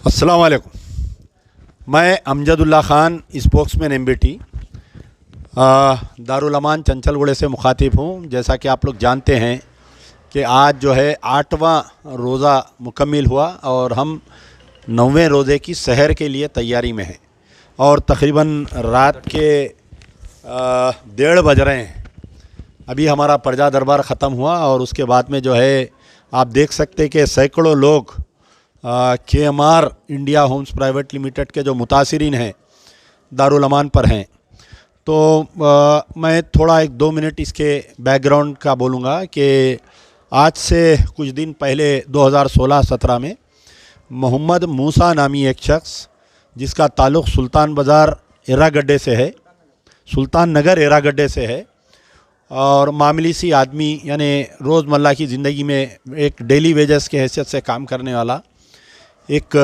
अस्सलाम वालेकुम। मैं अमजदुल्ला ख़ान स्पोक्समैन एमबीटी दारुल अमान चंचलगुड़े से मुखातिब हूँ। जैसा कि आप लोग जानते हैं कि आज जो है 8वां रोज़ा मुकम्मिल हुआ और हम 9वें रोज़े की सहर के लिए तैयारी में हैं और तकरीबन रात के 1:30 बज रहे हैं। अभी हमारा पर्जा दरबार ख़त्म हुआ और उसके बाद में जो है आप देख सकते हैं कि सैकड़ों लोग KMR India homes private limited के जो मुतासिरीन हैं दारुल अमान पर हैं। तो मैं थोड़ा 1-2 मिनट इसके बैकग्राउंड का बोलूँगा कि आज से कुछ दिन पहले 2016-17 में मोहम्मद मूसा नामी एक शख्स जिसका ताल्लुक़ सुल्तान बाज़ार एरागड्डे से है, सुल्तान नगर एरागड्डे से है और मामूली सी आदमी यानी रोज़मर्रा की ज़िंदगी में एक डेली वेजेस के हैसियत से काम करने वाला एक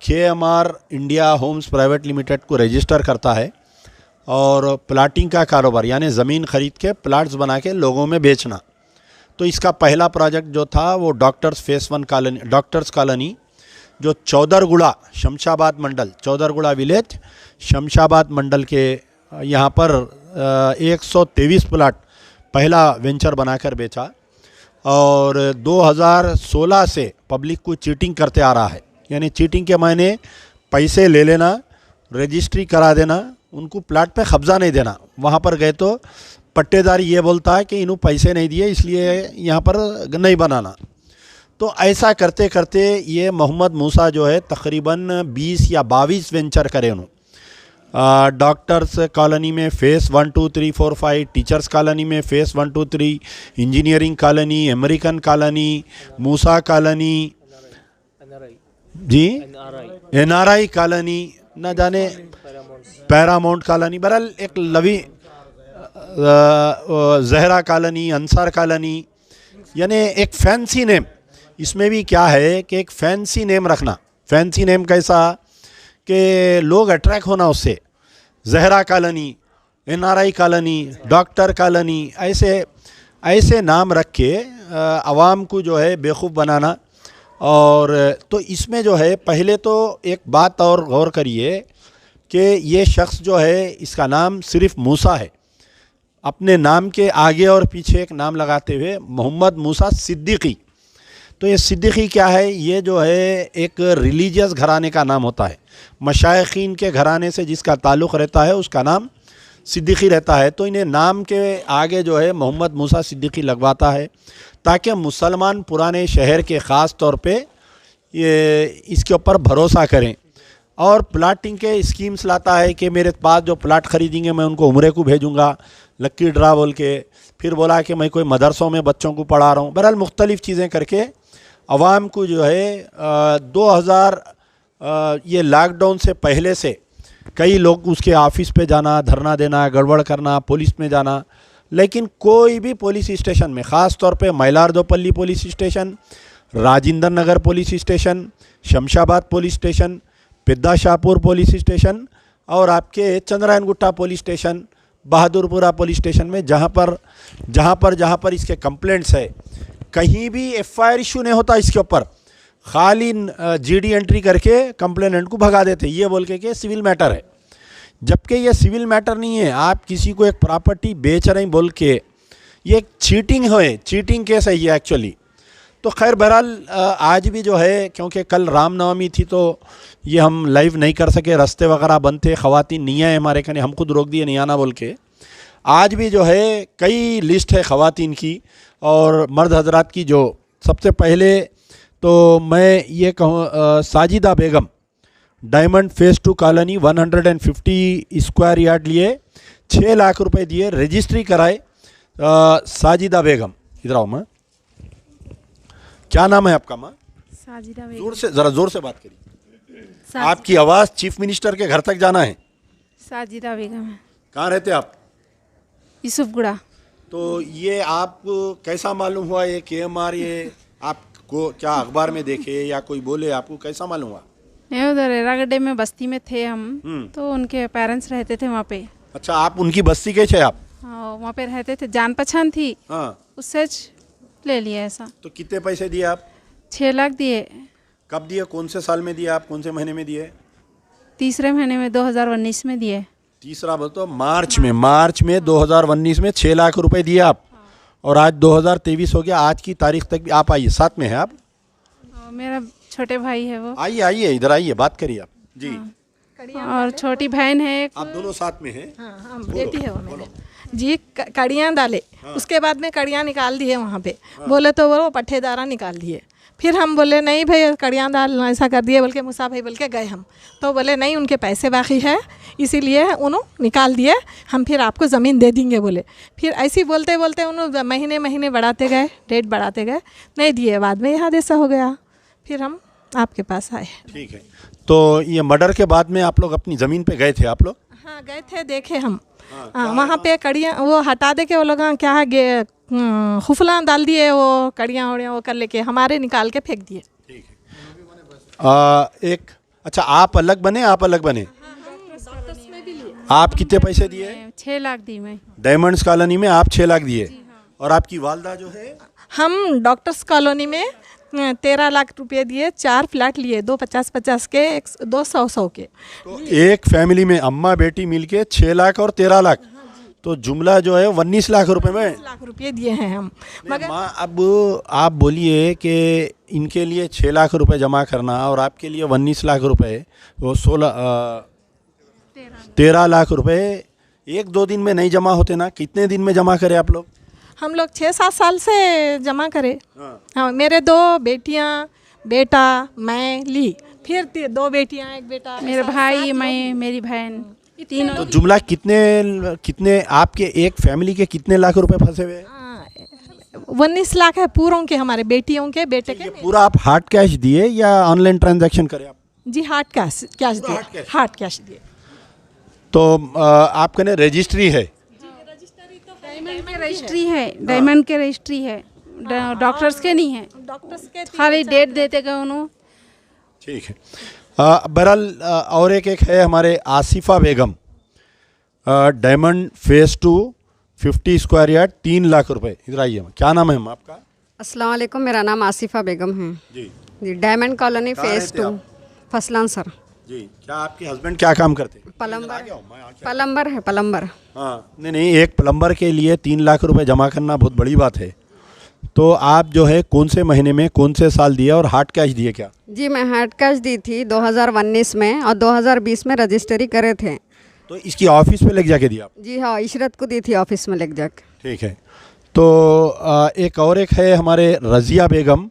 KMR India homes private limited को रजिस्टर करता है और प्लाटिंग का कारोबार यानी ज़मीन ख़रीद के प्लाट्स बना के लोगों में बेचना। तो इसका पहला प्रोजेक्ट जो था वो doctors face 1 colony, doctors colony जो चौदरगुड़ा शमशाबाद मंडल, चौदरगुड़ा विलेज शमशाबाद मंडल के यहाँ पर 123 प्लाट पहला वेंचर बनाकर बेचा और 2016 से पब्लिक को चीटिंग करते आ रहा है। यानी चीटिंग के मायने पैसे ले लेना, रजिस्ट्री करा देना, उनको प्लाट पे कब्ज़ा नहीं देना। वहाँ पर गए तो पट्टेदार ये बोलता है कि इन्हों पैसे नहीं दिए इसलिए यहाँ पर नहीं बनाना। तो ऐसा करते करते ये मोहम्मद मूसा जो है तकरीबन 20 या 22 वेंचर करे उन्होंने। डॉक्टर्स कॉलोनी में फेस 1 2 3 4 5, टीचर्स कॉलोनी में phase 1 2 3, engineering colony, American colony, Musa colony, जी NRI कॉलोनी, न जाने पैरामाउंट कॉलोनी, बहरहाल एक लवी जहरा कॉलोनी, अंसार कॉलोनी, यानी एक फैंसी नेम। इसमें भी क्या है कि एक फैंसी नेम रखना। फैंसी नेम कैसा कि लोग अट्रैक्ट होना उससे। Zahra colony, NRI colony, doctor colony, ऐसे ऐसे नाम रख के आवाम को जो है बेवकूफ़ बनाना। और तो इसमें जो है पहले तो एक बात और गौर करिए कि ये शख्स जो है इसका नाम सिर्फ मूसा है। अपने नाम के आगे और पीछे एक नाम लगाते हुए मोहम्मद मूसा सिद्दीकी। तो ये सिद्दीकी क्या है? ये जो है एक रिलीजियस घराने का नाम होता है। मशाइखीन के घराने से जिसका ताल्लुक़ रहता है उसका नाम सिद्दीकी रहता है। तो इन्हें नाम के आगे जो है मोहम्मद मूसा सिद्दीकी लगवाता है ताकि मुसलमान पुराने शहर के ख़ास तौर पे ये इसके ऊपर भरोसा करें। और प्लाटिंग के स्कीम्स लाता है कि मेरे पास जो प्लाट ख़रीदेंगे मैं उनको उम्रे को भेजूँगा, लक्की ड्रा बोल के। फिर बोला कि मैं कोई मदरसों में बच्चों को पढ़ा रहा हूँ। बहरहाल मुख्तलिफ़ चीज़ें करके आवाम को जो है 2000 ये लॉकडाउन से पहले से कई लोग उसके ऑफिस पे जाना, धरना देना, गड़बड़ करना, पुलिस में जाना, लेकिन कोई भी पुलिस स्टेशन में, ख़ास तौर पे Mylardevpally police station, Rajendra Nagar police station, Shamshabad police station, Peddashahpur police station और आपके Chandrayan Gutta police station, Bahadurpura police station में जहाँ पर इसके कंप्लेंट्स है कहीं भी FIR इशू नहीं होता इसके ऊपर। खाली GD एंट्री करके कंप्लेनेंट को भगा देते ये बोल के कि सिविल मैटर है, जबकि ये सिविल मैटर नहीं है। आप किसी को एक प्रॉपर्टी बेच रहे हैं बोल के, ये एक चीटिंग है, चीटिंग केस है ये एक्चुअली। तो खैर बहरहाल आज भी जो है क्योंकि कल रामनवमी थी तो ये हम लाइव नहीं कर सके, रास्ते वगैरह बंद थे, ख़वातीन नहीं आए हमारे कने, हम खुद रोक दिए नहीं आना बोल के। आज भी जो है कई लिस्ट है ख़वातीन की और मर्द हजरात की। जो सबसे पहले तो मैं ये कहूँ Sajida Begum, diamond phase 2 colony 150 square yard लिए 6 लाख रुपए दिए, रजिस्ट्री कराए। साजिदा बेगम, इधर आओ माँ, क्या नाम है आपका माँ? साजिदा बेगम। जोर से, ज़रा जोर से बात करिए, आपकी आवाज़ चीफ मिनिस्टर के घर तक जाना है। साजिदा बेगम है। कहाँ रहते आप? यूसुफगुड़ा। तो ये आपको कैसा मालूम हुआ ये KMR, ये आपको क्या अखबार में देखे या कोई बोले, आपको कैसा मालूम हुआ? नहीं, उधर एरागड्डे में बस्ती में थे हम, तो उनके पेरेंट्स रहते थे वहाँ पे। अच्छा, आप उनकी बस्ती के थे आप? हाँ, वहाँ पे रहते थे, जान पहचान थी। हाँ, उससे ले लिया ऐसा। तो कितने पैसे दिए आप? 6 लाख दिए। कब दिए, कौन से साल में दिए आप, कौन से महीने में दिए? तीसरे महीने में 2019 में दिए। तीसरा बोल तो मार्च में 2019 में 6 लाख रुपए दिए आप, और आज 2023 हो गया, आज की तारीख तक भी आप आइए, साथ में है आप, मेरा छोटे भाई है वो, आइए आइए इधर आइए, बात करिए आप जी। और छोटी बहन है एक। आप दोनों साथ में हैं? हाँ बेटी है वो मेरे जी। कड़ियाँ डाले, उसके बाद में कड़ियाँ निकाल दिए वहाँ पे, बोले तो वो पट्टेदारा निकाल दिए। फिर हम बोले नहीं भाई कड़ियाँ दाल ऐसा कर दिए बोल के मुसा भाई बोल के गए हम, तो बोले नहीं उनके पैसे बाकी है इसीलिए उन्होंने निकाल दिए, हम फिर आपको ज़मीन दे देंगे बोले। फिर ऐसे ही बोलते बोलते उन्होंने महीने महीने बढ़ाते गए, डेट बढ़ाते गए, नहीं दिए, बाद में यह ऐसा हो गया, फिर हम आपके पास आए। ठीक है, तो ये मर्डर के बाद में आप लोग अपनी ज़मीन पे गए थे आप लोग? हाँ गए थे, देखे हम। हाँ वहाँ पे कड़ियाँ वो हटा दे के वो लोग क्या है खुफला डाल दिए, वो कड़ियाँ वड़ियाँ वो कर लेके हमारे निकाल के फेंक दिए। ठीक है, एक अच्छा आप अलग बने, आप अलग बने, आप कितने पैसे दिए? 6 लाख दी मैं। डायमंड्स कॉलोनी में आप 6 लाख दिए, और आपकी वालदा जो है? हम डॉक्टर्स कॉलोनी में 13 लाख रुपए दिए, 4 फ्लैट लिए, 2 50-50 के, 2 100-100 के। तो एक फैमिली में अम्मा बेटी मिलके 6 लाख और 13 लाख, तो जुमला जो है 19 लाख रुपए में 19 लाख रुपए दिए हैं हम। मगर माँ अब आप बोलिए कि इनके लिए 6 लाख रुपए जमा करना और आपके लिए 19 लाख रुपए, वो 13 लाख रुपए 1-2 दिन में नहीं जमा होते ना, कितने दिन में जमा करें आप लोग? हम लोग 6-7 साल से जमा करे। हाँ मेरे 2 बेटियाँ, बेटा, मैं ली, फिर 2 बेटियाँ 1 बेटा, मेरे भाई, मैं, मेरी बहन, तीनों। तो जुमला कितने आपके एक फैमिली के कितने लाख रुपए फंसे हुए हैं? 19 लाख है पूरों के, हमारे बेटियों के, बेटे के। पूरा आप हार्ड कैश दिए या ऑनलाइन ट्रांजैक्शन करें आप? जी हार्ड कैश दिए, हार्ड कैश दिए। तो आपके ने रजिस्ट्री है? रजिस्ट्री है, डायमंड के रजिस्ट्री है, डॉक्टर्स के नहीं है, डॉक्टर्स के खाली डेट देते गए उन्होंने। ठीक है, बहरहाल और एक है हमारे Asifa Begum, diamond phase 2 50 square yard 3 lakh रुपए, इधर आइए, क्या नाम है आपका? अस्सलाम वालेकुम, मेरा नाम आसिफा बेगम है जी। जी। डायमंड कॉलोनी कहाँ फेज रहते 2 आप? फसलान सर। जी, क्या आपके हस्बैंड क्या काम करते हैं? प्लम्बर है, प्लम्बर। हाँ, नहीं, एक प्लम्बर के लिए 3 लाख रुपए जमा करना बहुत बड़ी बात है। तो आप जो है कौन से महीने में, कौन से साल दिया और हार्ड कैश दिए क्या? जी मैं हार्ड कैश दी थी 2019 में, और 2020 में रजिस्ट्री करे थे। तो इसकी ऑफिस में लेके जाके दिया आप? जी हाँ, इशरत को दी थी ऑफिस में लेके जाके। ठीक है, तो एक है हमारे Razia Begum,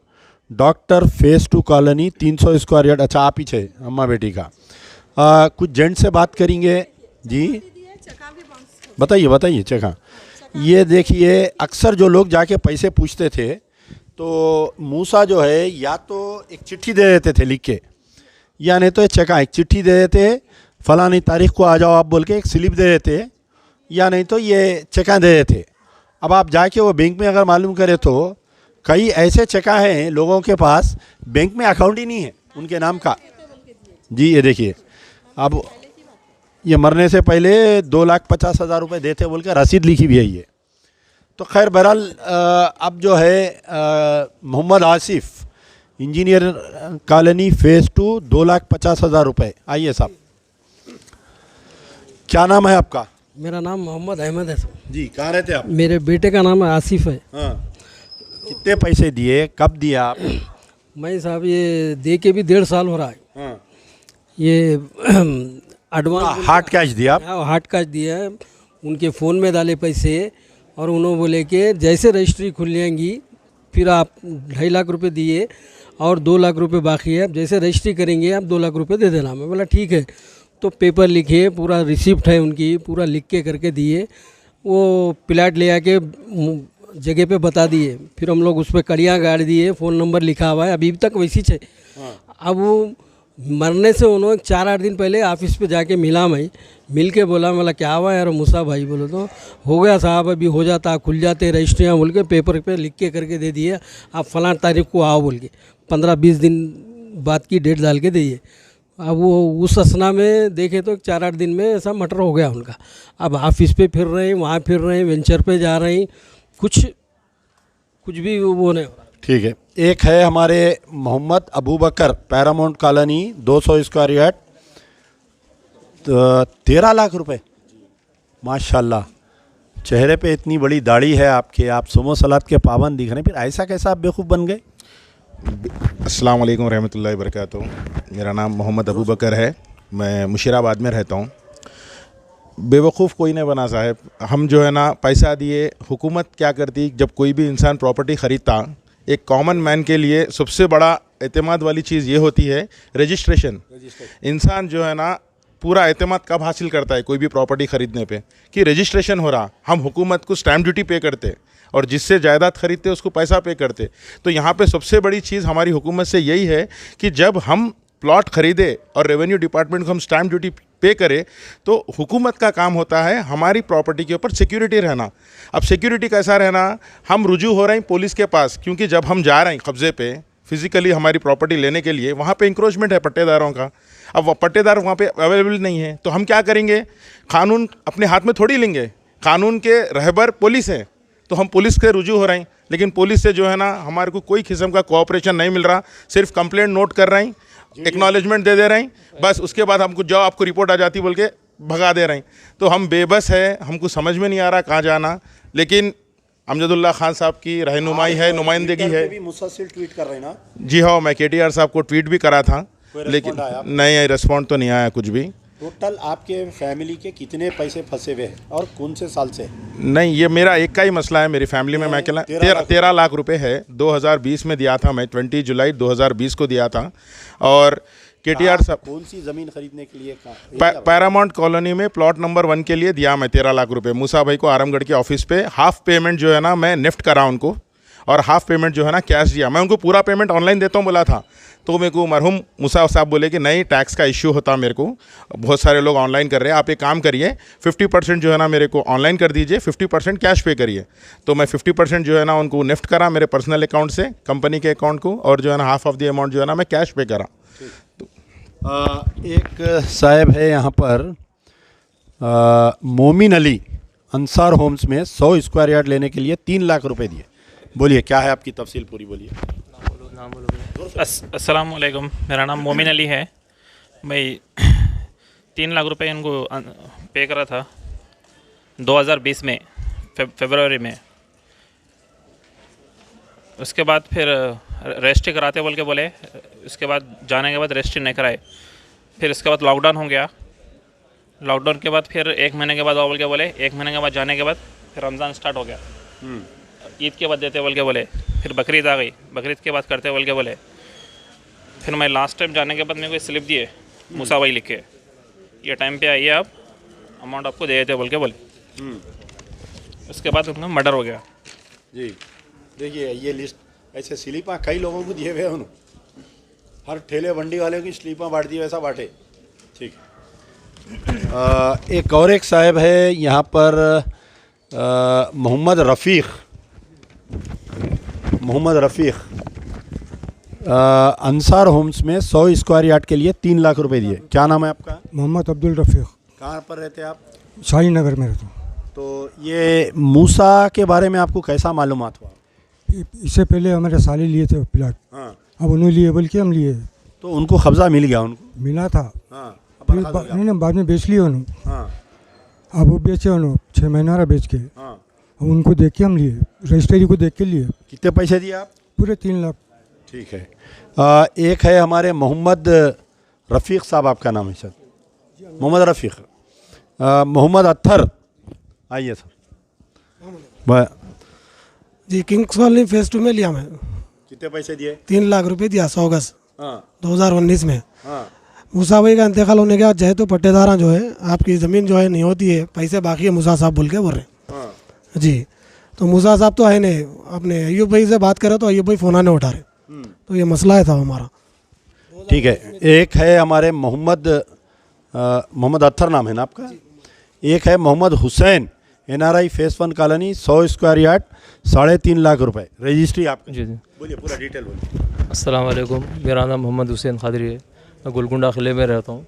doctor phase 2 colony 300 square yard, अच्छा आप पीछे अम्मा बेटी का। कुछ जेंट से बात करेंगे जी, बताइए चेक। हाँ, ये देखिए अक्सर जो लोग जाके पैसे पूछते थे तो मूसा जो है या तो एक चिट्ठी दे देते थे लिख के, या नहीं तो ये चेका एक चिट्ठी दे देते, फलानी तारीख को आ जाओ आप बोल के एक स्लिप दे देते, या नहीं तो ये चेका दे देते। अब आप जाके वो बैंक में अगर मालूम करें तो कई ऐसे चेका हैं लोगों के पास, बैंक में अकाउंट ही नहीं है उनके नाम का। जी ये देखिए, अब ये मरने से पहले 2,50,000 रुपये देते बोल के रसीद लिखी भी है ये। तो खैर बहरहाल अब जो है Mohammad Asif, engineer colony phase 2 2,50,000 रुपये। आइए साहब, क्या नाम है आपका? मेरा नाम मोहम्मद अहमद है। जी, कहाँ रहते आप? मेरे बेटे का नाम आसिफ है। हाँ, कितने पैसे दिए, कब दिया आप? मैं साहब ये दे के भी 1.5 साल हो रहा है। हाँ, ये एडवांस हार्ड कैश दिया आप? हार्ड कैश दिया है, उनके फ़ोन में डाले पैसे, और उन्होंने बोले कि जैसे रजिस्ट्री खुल जाएंगी फिर आप 2.5 लाख रुपए दिए और 2 लाख रुपए बाकी है, जैसे रजिस्ट्री करेंगे आप 2 लाख रुपए दे देना। मैं बोला ठीक है। तो पेपर लिखे, पूरा रिसिप्ट है उनकी, पूरा लिख के करके दिए। वो प्लाट ले आके जगह पे बता दिए, फिर हम लोग उस पर कड़ियाँ गाड़ दिए, फ़ोन नंबर लिखा हुआ है, अभी तक वैसी है। अब वो मरने से उन्होंने 4-8 दिन पहले ऑफिस पे जाके मिला, मैं मिल के बोला, मतलब क्या हुआ यार मूसा भाई? बोलो तो हो गया साहब, अभी हो जाता, खुल जाते रजिस्ट्रियाँ बोल के पेपर पे लिख के करके दे दिए, आप फलां तारीख को आओ बोल के 15-20 दिन बाद की डेट डाल के दिए। अब वो उस असना में देखे तो 4-8 दिन में ऐसा मटर हो गया उनका। अब ऑफिस पे फिर रहे हैं, वहाँ फिर रहे हैं, वेंचर पे जा रहे हैं, कुछ भी वो नहीं हो रहा। ठीक है। एक है हमारे Mohammed Abu Bakr, Paramount colony, 200 square yard, 13 lakh रुपए। माशाल्लाह, चेहरे पे इतनी बड़ी दाढ़ी है आपके, आप सुमो सलात के पाबंद दिख रहे हैं, फिर ऐसा कैसा आप बेवकूफ़ बन गए? अस्सलाम वालेकुम रहमतुल्लाहि व बरकातुहू। मेरा नाम मोहम्मद अबू बकर है, मैं मुशीराबाद में रहता हूँ। बेवकूफ़ कोई नहीं बना साहब, हम जो है ना पैसा दिए, हुकूमत क्या करती, जब कोई भी इंसान प्रॉपर्टी ख़रीदता, एक कॉमन मैन के लिए सबसे बड़ा एतमाद वाली चीज़ ये होती है रजिस्ट्रेशन। इंसान जो है ना पूरा एतमाद कब हासिल करता है कोई भी प्रॉपर्टी ख़रीदने पे, कि रजिस्ट्रेशन हो रहा, हम हुकूमत को स्टैम्प ड्यूटी पे करते और जिससे जायदाद ख़रीदते उसको पैसा पे करते। तो यहाँ पे सबसे बड़ी चीज़ हमारी हुकूमत से यही है कि जब हम प्लॉट ख़रीदे और रेवेन्यू डिपार्टमेंट को हम स्टैम्प ड्यूटी पे करें, तो हुकूमत का काम होता है हमारी प्रॉपर्टी के ऊपर सिक्योरिटी रहना। अब सिक्योरिटी कैसा रहना, हम रुजू हो रहे हैं पुलिस के पास, क्योंकि जब हम जा रहे हैं कब्ज़े पे फिज़िकली हमारी प्रॉपर्टी लेने के लिए, वहाँ पे इंक्रोचमेंट है पट्टेदारों का। अब वो पट्टेदार वहाँ पे अवेलेबल नहीं है, तो हम क्या करेंगे, कानून अपने हाथ में थोड़ी लेंगे। कानून के रहबर पुलिस है, तो हम पुलिस से रुजू हो रहे हैं, लेकिन पुलिस से जो है ना हमारे को कोई किस्म का कोऑपरेशन नहीं मिल रहा। सिर्फ कंप्लेंट नोट कर रहे हैं, एक्नॉलेजमेंट दे दे रहे हैं, बस उसके बाद हमको जाओ आपको रिपोर्ट आ जाती बोल के भगा दे रहे हैं। तो हम बेबस है, हमको समझ में नहीं आ रहा कहाँ जाना। लेकिन अमजदुल्ला खान साहब की रहनुमाई है, नुमाइंदगी है। भी मुसलसल ट्वीट कर रहे हैं ना? जी हाँ, मैं KTR साहब को ट्वीट भी करा था, लेकिन नहीं, रिस्पॉन्ड तो नहीं आया कुछ भी। टोटल आपके फैमिली के कितने पैसे फंसे हुए हैं और कौन से साल से? नहीं, ये मेरा एक का ही मसला है, मेरी फैमिली में मैं अकेला। 13 लाख रुपए है, 2020 में दिया था मैं, 20 जुलाई 2020 को दिया था। और KTR साहब कौन सी ज़मीन खरीदने के लिए? पैरामाउंट कॉलोनी में प्लॉट नंबर 1 के लिए दिया मैं 13 लाख रुपए मूसा भाई को, आरामगढ़ के ऑफिस पे। हाफ पेमेंट जो है ना मैं निफ्ट करा उनको, और हाफ पेमेंट जो है ना कैश दिया। मैं उनको पूरा पेमेंट ऑनलाइन देता हूँ बोला था, तो मेरे को मरहूम मूसा साहब बोले कि नहीं, टैक्स का इश्यू होता मेरे को, बहुत सारे लोग ऑनलाइन कर रहे हैं, आप एक काम करिए 50% जो है ना मेरे को ऑनलाइन कर दीजिए, 50% कैश पे करिए। तो मैं 50% जो है ना उनको निफ्ट करा मेरे पर्सनल अकाउंट से कंपनी के अकाउंट को, और जो है ना हाफ ऑफ द अमाउंट जो है ना मैं कैश पे करा। एक साहब है यहाँ पर मोमिन अली, अंसार होम्स में 100 स्क्वायर यार्ड लेने के लिए 3 लाख रुपए दिए। बोलिए क्या है आपकी तफसील पूरी, बोलिए। अस्सलाम वालेकुम, मेरा नाम मोमिन अली है। मैं 3 लाख रुपए इनको पे करा था 2020 में, फरवरी में। उसके बाद फिर रजिस्ट्री कराते बोल के बोले, उसके बाद जाने के बाद रजिस्ट्री नहीं कराए। फिर उसके बाद लॉकडाउन हो गया, लॉकडाउन के बाद फिर 1 महीने के बाद बोल के बोले, 1 महीने के बाद जाने के बाद फिर रमज़ान स्टार्ट हो गया, ईद के बाद देते बोल के बोले। फिर बकरीद आ गई, बकरीद के बाद करते बोल के बोले। फिर मैं लास्ट टाइम जाने के बाद मेरे को स्लिप दिए मूसा भाई लिख के, ये टाइम पे आइए आप, अमाउंट आपको दे देते बोल के बोले। उसके बाद उनका मर्डर हो गया। जी देखिए, ये लिस्ट ऐसे स्लीपां कई लोगों को दिए हुए हैं, हर ठेले बंडी वाले की स्लीपां बांट दी, वैसा बांटे। ठीक है। एक और एक साहब है यहाँ पर मोहम्मद रफ़ीक, अंसार होम्स में 100 स्क्वायर यार्ड के लिए 3 लाख रुपए दिए। क्या नाम है आपका? मोहम्मद अब्दुल रफ़ीक। कहाँ पर रहते हैं आप? शाही नगर में रहता हूँ। तो ये मूसा के बारे में आपको कैसा मालूमात हुआ? इससे पहले हमारे साले लिए थे प्लाट, हाँ। अब उन्होंने लिए बल्कि हम लिए। तो उनको कब्जा मिल गया? उनको मिला था, हाँ, फिर नहीं, बाद में बेच लिए उन्होंने। हाँ, अब वो बेचे उन्होंने 6 महीना बेच के। हाँ। अब उनको देख के हम लिए, रजिस्ट्री को देख के लिए। कितने पैसे दिए आप? पूरे 3 लाख। ठीक है। एक है हमारे मोहम्मद रफ़ीक साहब, आपका नाम है सर? मोहम्मद रफ़ीक। मोहम्मद अत्थर, आइए सर। जी, किंग्स कॉलोनी फेज़ 2 में लिया मैं। कितने पैसे दिए? 3 लाख रुपए दिया 100 गज, हाँ, 2019 में। हाँ। मूसा भाई का इंतकाल होने के बाद चाहे तो पट्टेदारा जो है आपकी ज़मीन जो है नहीं होती है, पैसे बाकी है, मूसा साहब बोल के बोल रहे हैं। हाँ। जी, तो मूसा साहब तो आए नहीं, अपने अयूब भाई से बात करें तो अयूब भाई फ़ोन आने उठा रहे, तो ये मसला है था हमारा। ठीक है। एक है हमारे मोहम्मद अत्थर, नाम है ना आपका? एक है Mohammad Hussain, NRI phase 1 colony, 100 square yard, 3.5 lakh रुपए। रजिस्ट्री आपकी? जी, बोलिए, पूरा डिटेल बोलिए। अस्सलाम वालेकुम, मेरा नाम मोहम्मद हुसैन खादरी है, मैं गोलकुंडा किले में रहता हूँ।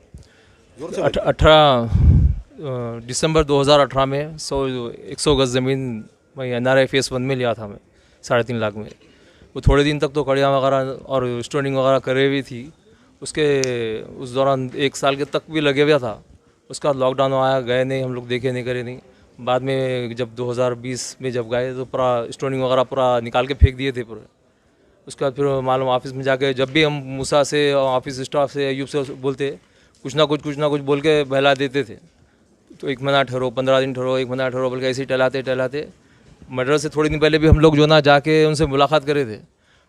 18 दिसंबर 2018 में 100 गज ज़मीन मैं NRI फेस 1 में लिया था मैं 3.5 लाख में। वो थोड़े दिन तक तो कड़ियाँ वगैरह और स्टोनिंग वगैरह करे हुई थी। उसके उस दौरान 1 साल के तक भी लगे हुआ था। उसका लॉकडाउन आया, गए नहीं हम लोग, देखे नहीं, करे नहीं। बाद में जब 2020 में जब गए तो पूरा स्टोनिंग वगैरह पूरा निकाल के फेंक दिए थे पूरे। उसके बाद फिर मालूम ऑफिस में जाके जब भी हम मूसा से ऑफिस स्टाफ से अयूब से बोलते कुछ ना कुछ बोल के बहला देते थे। तो 1 महीना ठहरो, 15 दिन ठहरो, 1 महीना ठहरो बोल के ऐसे ही टहलाते मर्डर से थोड़े दिन पहले भी हम लोग जो ना जाके उनसे मुलाकात करे थे।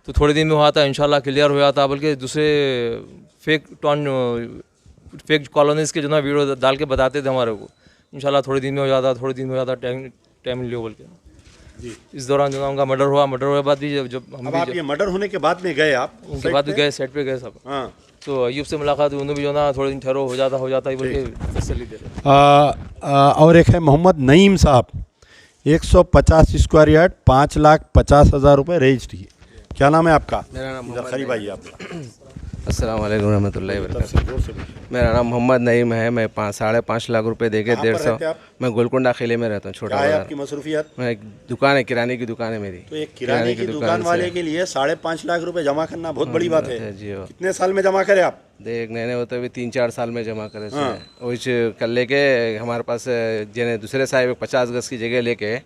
तो थोड़े दिन में हुआ था, इंशाल्लाह क्लियर हुआ था, बल्कि दूसरे फेक कॉलोनीज़ के जो ना वीडियो डाल के बताते थे हमारे को, इंशाल्लाह थोड़े दिन में हो जाता, टाइम लियो बोल के। इस दौरान जो ना उनका मर्डर हुए बाद भी जब हम अब आप ये मर्डर होने के बाद में गए, आप उनके बाद भी गए, सेट पे गए सब। हाँ, तो अयूब से मुलाकात हुई, उन्होंने भी जो ना थोड़े दिन ठहरो, हो जाता ही बोल के तसल्ली दे रहे। और एक है मोहम्मद नईम साहब, 150 स्क्वायर यार्ड, 5,50,000 रुपये रजिस्ट्री। क्या नाम है आपका? मेरा नाम इधर करीब आइए आप। अस्सलाम वालेकुम रहमतुल्लाहि व बरकातहू। मेरा नाम मोहम्मद नईम है। मैं 5.5 लाख रुपए देके 150। मैं गोलकुंडा किले में रहता हूँ, छोटा क्या है बाजार। आपकी मसरूफियत? मैं एक दुकान है, किराने की दुकान है मेरी। तो एक किराने की दुकान वाले के लिए 5.5 लाख रुपए जमा करना बहुत बड़ी बात है जी। कितने साल में जमा करे आप? देख नए होते हुए 3-4 साल में जमा करे। वही कर लेके हमारे पास जिन्हें दूसरे साहब 50 गज की जगह लेके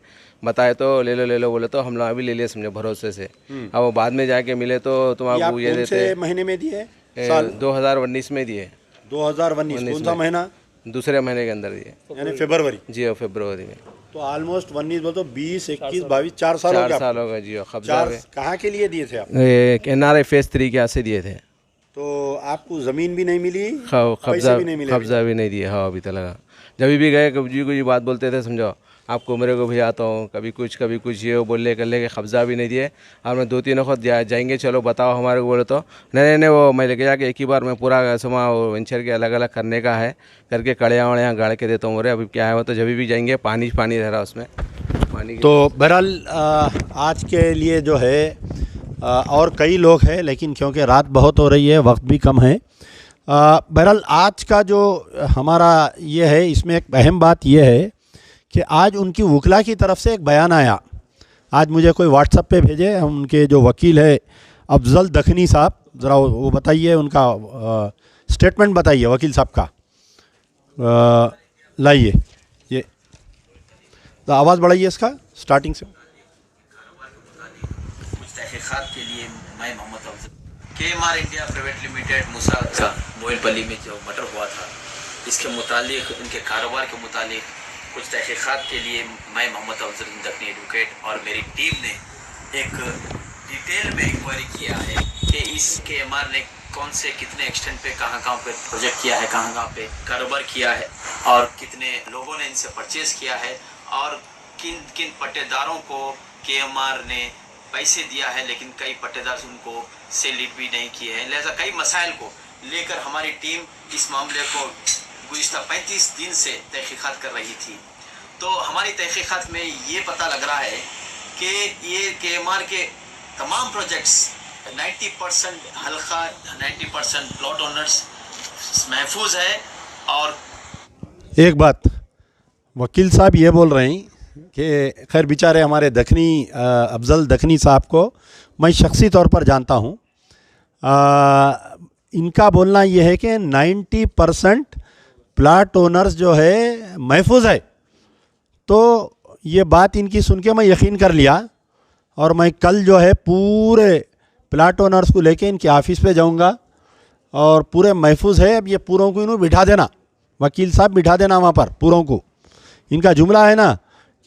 बताए तो ले लो बोले तो हम लोग अभी ले लिए, समझो भरोसे से। अब वो बाद में जाके मिले तो तुम्हारा ये देते। महीने में दिए? 2019 में दिए। 2019 कौन सा महीना? दूसरे महीने के अंदर दिए, यानी फरवरी। जी हाँ, फरवरी में। तो ऑलमोस्ट 19 बोल तो 20, 21, 22, 4 साल हो गए। 4 साल हो गए जी। कब्जा कहाँ के लिए दिए थे आप? NRI फेज 3 के से दिए थे। तो आपको ज़मीन भी नहीं मिली, कब्जा भी नहीं मिले? कब्जा भी नहीं दिया। हाँ, अभी तक लगा। जब भी गए कब्जी को ये बात बोलते थे, समझो आपको मेरे को भी आता हूँ, कभी कुछ ये बोल ले कर लेके कब्जा भी नहीं दिए। और मैं 2-3 वक्त जाएंगे, चलो बताओ हमारे को बोले तो नहीं वो मैं लेके जाके एक ही बार मैं पूरा समा वेंचर के अलग अलग करने का है करके कड़ियाँ वड़ियाँ गाड़ के देता हूँ। बोले अभी क्या है वो, तो जब भी जाएंगे पानी रह रहा उसमें पानी। तो बहरहाल आज के लिए जो है और कई लोग हैं, लेकिन क्योंकि रात बहुत हो रही है, वक्त भी कम है। बहरहाल आज का जो हमारा ये है, इसमें एक अहम बात ये है कि आज उनकी वकला की तरफ से एक बयान आया। आज मुझे कोई व्हाट्सएप पे भेजे, हम उनके जो वकील है अफजल दखनी साहब, ज़रा वो बताइए, उनका स्टेटमेंट बताइए वकील साहब का। लाइए ये तो आवाज़ बढ़ाइए इसका स्टार्टिंग से। तहकीकात के लिए मैं Mohammed Afzal, KMR India private limited Musa का मोइनपल्ली में जो मर्डर हुआ था, इसके मुतालिक, उनके कारोबार के मुतालिक कुछ तहकीकात के लिए मैं मोहम्मद अफजल दखनी एडवोकेट और मेरी टीम ने एक डिटेल में इंक्वायरी किया है कि इस KMR ने कौन से कितने एक्सटेंट पे कहाँ पे प्रोजेक्ट किया है, कहाँ पे कारोबार किया है और कितने लोगों ने इनसे परचेज़ किया है और किन किन पट्टेदारों को KMR ने पैसे दिया है, लेकिन कई पट्टेदार उनको सेल भी नहीं किए हैं। लिहाजा कई मसाइल को लेकर हमारी टीम इस मामले को गुज़िश्ता 35 दिन से तहकीकात कर रही थी। तो हमारी तहकीकात में ये पता लग रहा है कि ये KMR के तमाम प्रोजेक्ट्स 90% हल्का, 90% प्लॉट ओनर्स महफूज है। और एक बात वकील साहब ये बोल रहे हैं कि खैर बेचारे हमारे दखनी अफजल दखनी साहब को मैं शख्सी तौर पर जानता हूँ। इनका बोलना ये है कि 90% प्लाट ओनर्स जो है महफूज है। तो ये बात इनकी सुन के मैं यकीन कर लिया और मैं कल जो है पूरे प्लाट ओनर्स को लेके इनके ऑफिस पे जाऊंगा और पूरे महफूज है। अब ये पूरों को इन्हों बिठा देना, वकील साहब बिठा देना वहाँ पर पूरों को। इनका जुमला है ना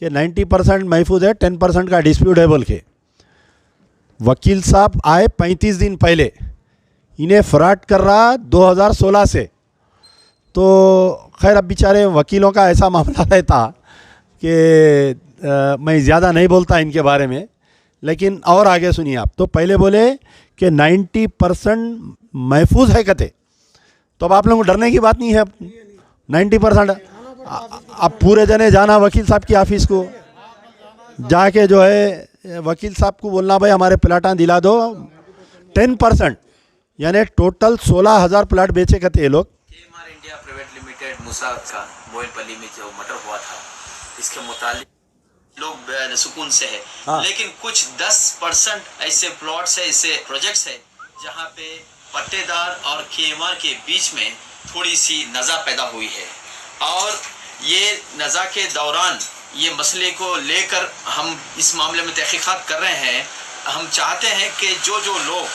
कि 90% महफूज है, 10% का डिस्प्यूट है बोल के। वकील साहब आए 35 दिन पहले, इन्हें फ्रॉड कर रहा 2016 से। तो खैर अब बेचारे वकीलों का ऐसा मामला रहता कि मैं ज़्यादा नहीं बोलता इनके बारे में, लेकिन और आगे सुनिए आप। तो पहले बोले कि 90% महफूज है कहते, तो अब आप लोगों को डरने की बात नहीं है। 90% अब पूरे जने जाना वकील साहब की ऑफिस को जाके जो है वकील साहब को बोलना भाई हमारे प्लाटा दिला दो। 10% यानी टोटल 16,000 प्लाट बेचे कहते ये लोग। KMR India private limited Musa का मोइनपल्ली में जो मर्डर हुआ था, इसके मुतालिक लोग सुकून से है। लेकिन कुछ 10% ऐसे प्लॉट्स है, ऐसे प्रोजेक्ट्स है जहाँ पे पट्टेदार और केएमआर के बीच में थोड़ी सी नज़ा पैदा हुई है, और ये नज़ा के दौरान ये मसले को लेकर हम इस मामले में तहकीकात कर रहे हैं। हम चाहते हैं कि जो लोग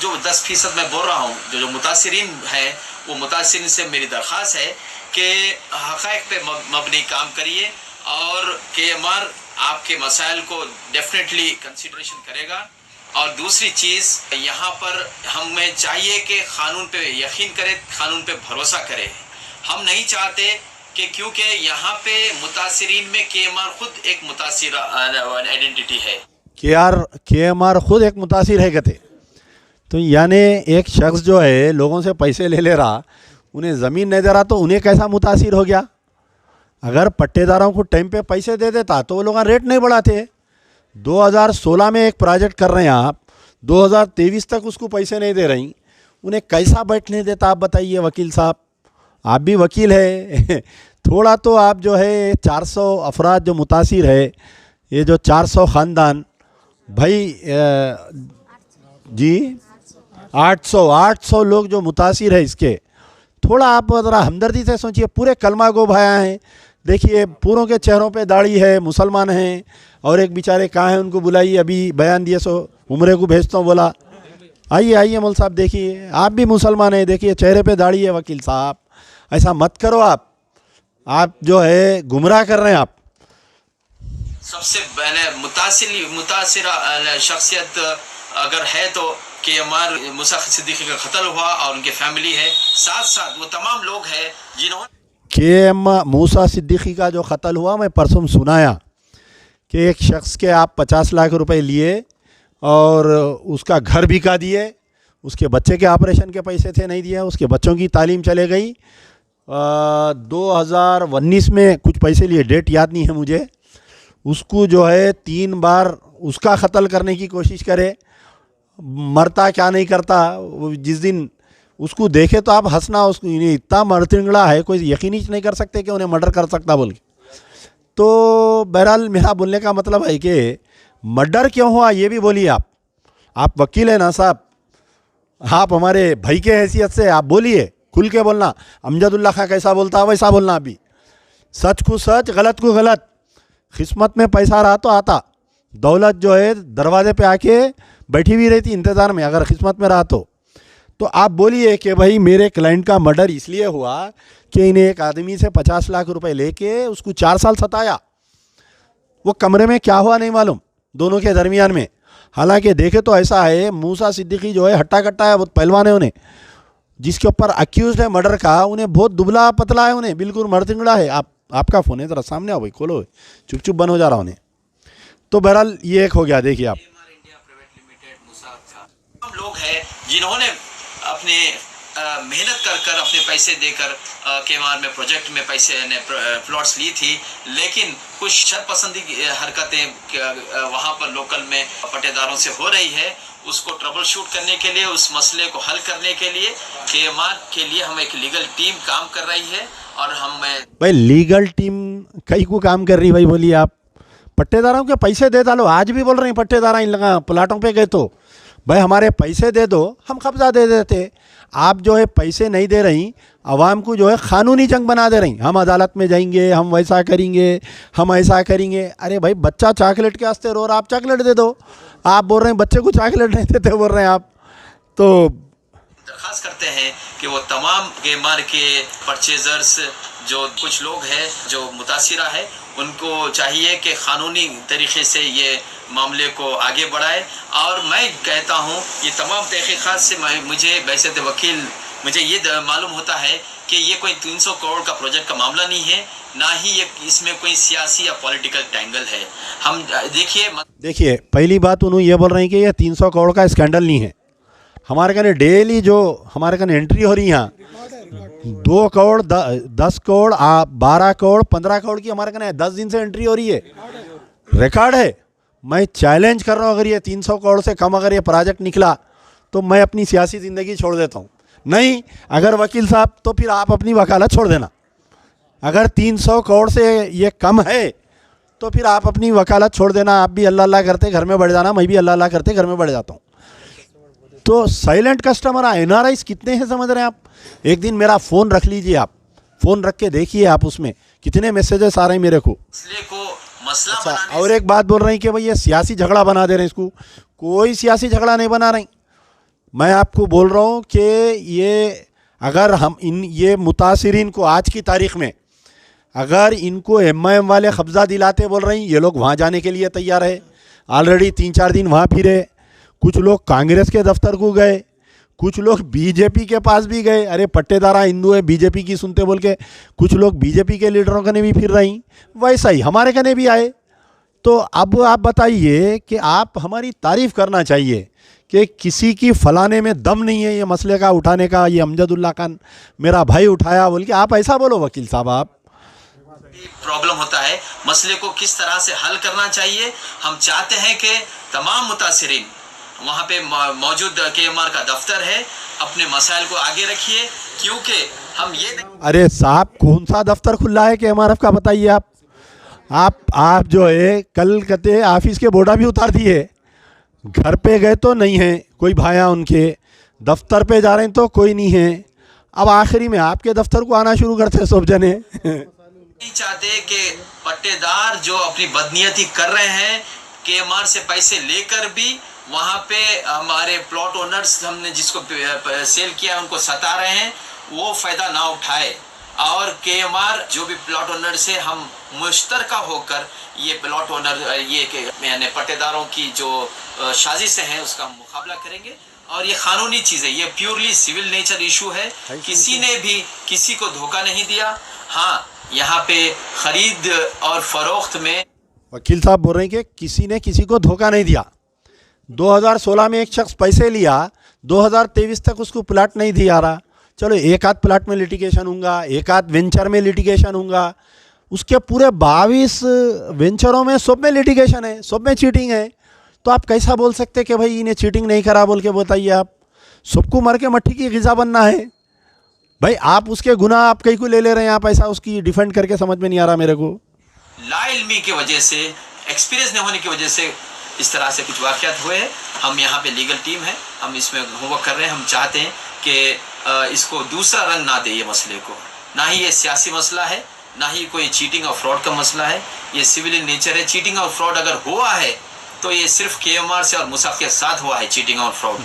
जो 10% मैं बोल रहा हूँ, जो मुतासिरीन हैं, वो मुतासिरीन से मेरी दरख्वास्त है कि हक़ाइक़ पे मबनी काम करिए, और केएमआर आपके मसाइल को डेफिनेटली कंसिडरेशन करेगा। और दूसरी चीज़, यहाँ पर हमें चाहिए कि क़ानून पे यकीन करें, क़ानून पे भरोसा करें। हम नहीं चाहते कि, क्योंकि यहाँ पे मुतासिरीन में केएमआर खुद एक मुतासिर आइडेंटिटी है। केएमआर खुद एक मुतासिर है कहते, तो यानी एक शख्स जो है लोगों से पैसे ले रहा, उन्हें ज़मीन नहीं दे रहा, तो उन्हें कैसा मुतासिर हो गया? अगर पट्टेदारों को टाइम पे पैसे दे देता तो वो लोग रेट नहीं बढ़ाते। 2016 में एक प्रोजेक्ट कर रहे हैं आप, 2023 तक उसको पैसे नहीं दे रही, उन्हें कैसा बैठने देता? आप बताइए वकील साहब, आप भी वकील है थोड़ा तो आप जो है 400 अफराद जो मुतासिर है, ये जो 400 ख़ानदान भाई जी 800 लोग जो मुतासिर है इसके, थोड़ा आप ज़रा हमदर्दी से सोचिए। पूरे कलमा गो भाया हैं, देखिए पूरों के चेहरों पे दाढ़ी है, मुसलमान हैं, और एक बेचारे कहाँ हैं, उनको बुलाइए, अभी बयान दिए सो उम्रे को भेजता हूँ, बोला आइए मौल साहब, देखिए आप भी मुसलमान हैं, देखिए चेहरे पे दाढ़ी है। वकील साहब ऐसा मत करो, आप जो है गुमराह कर रहे हैं। आप सबसे पहले मुतासिर शख्सियत अगर है तो केएमआर मूसा सिद्दीकी का कत्ल हुआ और उनके फैमिली है, साथ साथ वो तमाम लोग हैं जिन्होंने केएमआर मूसा सिद्दीकी का जो कत्ल हुआ, मैं परसों सुनाया कि एक शख्स के आप 50 लाख रुपए लिए और उसका घर बिका दिए, उसके बच्चे के ऑपरेशन के पैसे थे नहीं दिए, उसके बच्चों की तालीम चले गई। 2019 में कुछ पैसे लिए, डेट याद नहीं है मुझे, उसको जो है 3 बार उसका कत्ल करने की कोशिश करे, मरता क्या नहीं करता। जिस दिन उसको देखे तो आप हंसना, उसको इतना मरतिंगड़ा है, कोई यकीन ही नहीं कर सकते कि उन्हें मर्डर कर सकता बोल के। तो बहरहाल मेरा बोलने का मतलब है कि मर्डर क्यों हुआ ये भी बोलिए। आप वकील हैं ना साहब, आप हमारे भाई के हैसियत से आप बोलिए, खुल के बोलना। अमजदुल्ला खां कैसा बोलता है वैसा बोलना। अभी सच को सच, गलत को गलत। किस्मत में पैसा रहा तो आता, दौलत जो है दरवाजे पे आके बैठी हुई रहती इंतज़ार में, अगर किस्मत में रहा तो आप बोलिए कि भाई मेरे क्लाइंट का मर्डर इसलिए हुआ कि इन्हें एक आदमी से 50 लाख रुपए लेके उसको 4 साल सताया। वो कमरे में क्या हुआ नहीं मालूम दोनों के दरमियान में। हालांकि देखे तो ऐसा है, मूसा सिद्दीकी जो है हट्टा कट्टा है, बहुत पहलवान है। उन्हें जिसके ऊपर अक्यूज है मर्डर का, उन्हें बहुत दुबला पतला है, उन्हें बिल्कुल मरतिंगड़ा है। आपका फ़ोन है, ज़रा सामने आओ भाई, खोलो, चुप बंद हो जा रहा उन्हें। तो बहरहाल ये एक हो गया। देखिए आप लोग हैं जिन्होंने अपने मेहनत कर अपने पैसे देकर केएमआर में प्रोजेक्ट में पैसे ने प्लॉट्स ली थी, लेकिन कुछ शरपसंदी हरकतें वहाँ पर लोकल में पट्टेदारों से हो रही है। उसको ट्रबल शूट करने के लिए, उस मसले को हल करने के लिए केएमआर के लिए हम एक लीगल टीम काम कर रही है। और हम भाई लीगल टीम कई को काम कर रही भाई, बोलिए आप। पट्टेदारों के पैसे दे डालो, आज भी बोल रहे हैं पट्टेदार इन लगा प्लाटों पे गए तो भाई हमारे पैसे दे दो, हम कब्जा दे देते। आप जो है पैसे नहीं दे रही, आवाम को जो है क़ानूनी जंग बना दे रही। हम अदालत में जाएंगे, हम वैसा करेंगे, हम ऐसा करेंगे। अरे भाई बच्चा चॉकलेट के वास्ते रो रहा, आप चॉकलेट दे दो। आप बोल रहे हैं बच्चे को चॉकलेट नहीं देते, बोल रहे हैं आप। तो दरख्वास्त करते हैं कि वो तमाम केएमआर के परचेजर्स जो कुछ लोग हैं जो मुतासिरा है, उनको चाहिए कि क़ानूनी तरीक़े से ये मामले को आगे बढ़ाए। और मैं कहता हूँ ये तमाम तहक़ीक़ात से मुझे बैसियत वकील मुझे ये मालूम होता है कि ये कोई 300 करोड़ का प्रोजेक्ट का मामला नहीं है, ना ही ये इसमें कोई सियासी या पॉलिटिकल टैंगल है। हम देखिए पहली बात उन्होंने ये बोल रहे हैं कि ये 300 करोड़ का स्कैंडल नहीं है। हमारे कने डेली जो हमारे कने एंट्री हो रही है यहाँ 2 करोड़ 10 करोड़ 12 करोड़ 15 करोड़ की हमारे कने 10 दिन से एंट्री हो रही है, रिकॉर्ड है। मैं चैलेंज कर रहा हूँ, अगर ये 300 करोड़ से कम अगर ये प्रोजेक्ट निकला तो मैं अपनी सियासी ज़िंदगी छोड़ देता हूँ। नहीं, अगर वकील साहब तो फिर आप अपनी वकालत छोड़ देना। अगर 300 करोड़ से ये कम है तो फिर आप अपनी वकालत छोड़ देना, आप भी अल्लाह अल्लाह करते घर में बढ़ जाना, मैं भी अल्लाह अल्लाह करते घर में बढ़ जाता हूँ। तो साइलेंट कस्टमर NRIs कितने हैं समझ रहे हैं आप? एक दिन मेरा फ़ोन रख लीजिए, आप फ़ोन रख के देखिए, आप उसमें कितने मैसेजेस आ रहे हैं मेरे को। अच्छा, और एक बात बोल रहे हैं कि भाई ये सियासी झगड़ा बना दे रहे हैं इसको। कोई सियासी झगड़ा नहीं बना रहे। मैं आपको बोल रहा हूँ कि ये अगर हम ये मुतासिरीन को आज की तारीख़ में अगर इनको MIM वाले कब्ज़ा दिलाते बोल रहे हैं, ये लोग वहाँ जाने के लिए तैयार है। ऑलरेडी 3-4 दिन वहाँ फिरे, कुछ लोग कांग्रेस के दफ्तर को गए, कुछ लोग बीजेपी के पास भी गए। अरे पट्टेदारा हिंदू है, बीजेपी की सुनते बोल के कुछ लोग बीजेपी के लीडरों कने भी फिर रही, वैसा ही हमारे कने भी आए। तो अब आप बताइए कि आप हमारी तारीफ़ करना चाहिए कि किसी की फलाने में दम नहीं है ये मसले का उठाने का, ये अमजदुल्ला खान मेरा भाई उठाया बोल के आप ऐसा बोलो वकील साहब। आप प्रॉब्लम होता है, मसले को किस तरह से हल करना चाहिए। हम चाहते हैं कि तमाम मुतासिरीन वहाँ पे मौजूद KMR का दफ्तर है, अपने मसाइल को आगे रखिए, क्योंकि हम ये अरे साहब कौन सा दफ्तर खुला है KMRF का बताइए आप जो है कल कहते ऑफिस के बोर्डा भी उतार दिए, घर पे गए तो नहीं है कोई भाया उनके, दफ्तर पे जा रहे हैं तो कोई नहीं है। अब आखिरी में आपके दफ्तर को आना शुरू करते सब जने। नहीं चाहते कि पट्टेदार जो अपनी बदनीयती कर रहे हैं, KMR से पैसे लेकर भी वहाँ पे हमारे प्लॉट ओनर्स हमने जिसको सेल किया उनको सता रहे हैं, वो फ़ायदा ना उठाए। और KMR जो भी प्लॉट ओनर से हम मुश्तरका होकर ये प्लॉट ओनर यानी पट्टेदारों की जो साजिशें हैं उसका मुकाबला करेंगे। और ये कानूनी चीज़ है, ये प्योरली सिविल नेचर इशू है, किसी ने भी किसी को धोखा नहीं दिया। हाँ, यहाँ पे ख़रीद और फरोख्त में वकील साहब बोल रहे हैं कि किसी ने किसी को धोखा नहीं दिया। 2016 में एक शख्स पैसे लिया, 2023 तक उसको प्लाट नहीं दिया रहा। चलो एक आध प्लाट में लिटिगेशन होगा, एक आध वेंचर में लिटिगेशन होगा, उसके पूरे 22 वेंचरों में सब में लिटिगेशन है, सब में चीटिंग है। तो आप कैसा बोल सकते कि भाई इन्हें चीटिंग नहीं करा बोल के बताइए। आप सबको मर के मट्टी की ग़िज़ा बनना है भाई। आप उसके गुनाह आप कहीं को ले रहे हैं, आप ऐसा उसकी डिफेंड करके समझ में नहीं आ रहा मेरे को। लाइल्मी की वजह से, एक्सपीरियंस नहीं होने की वजह से इस तरह से कुछ वाक़यात हुए हैं। हम यहाँ पे लीगल टीम है, हम इसमें होमवर्क कर रहे हैं। हम चाहते हैं कि इसको दूसरा रंग ना दे ये मसले को। ना ही ये सियासी मसला है, ना ही कोई चीटिंग और फ्रॉड का मसला है, ये सिविल इन नेचर है। चीटिंग और फ्रॉड अगर हुआ है तो ये सिर्फ KMR से और मुसा के साथ हुआ है चीटिंग और फ्रॉड।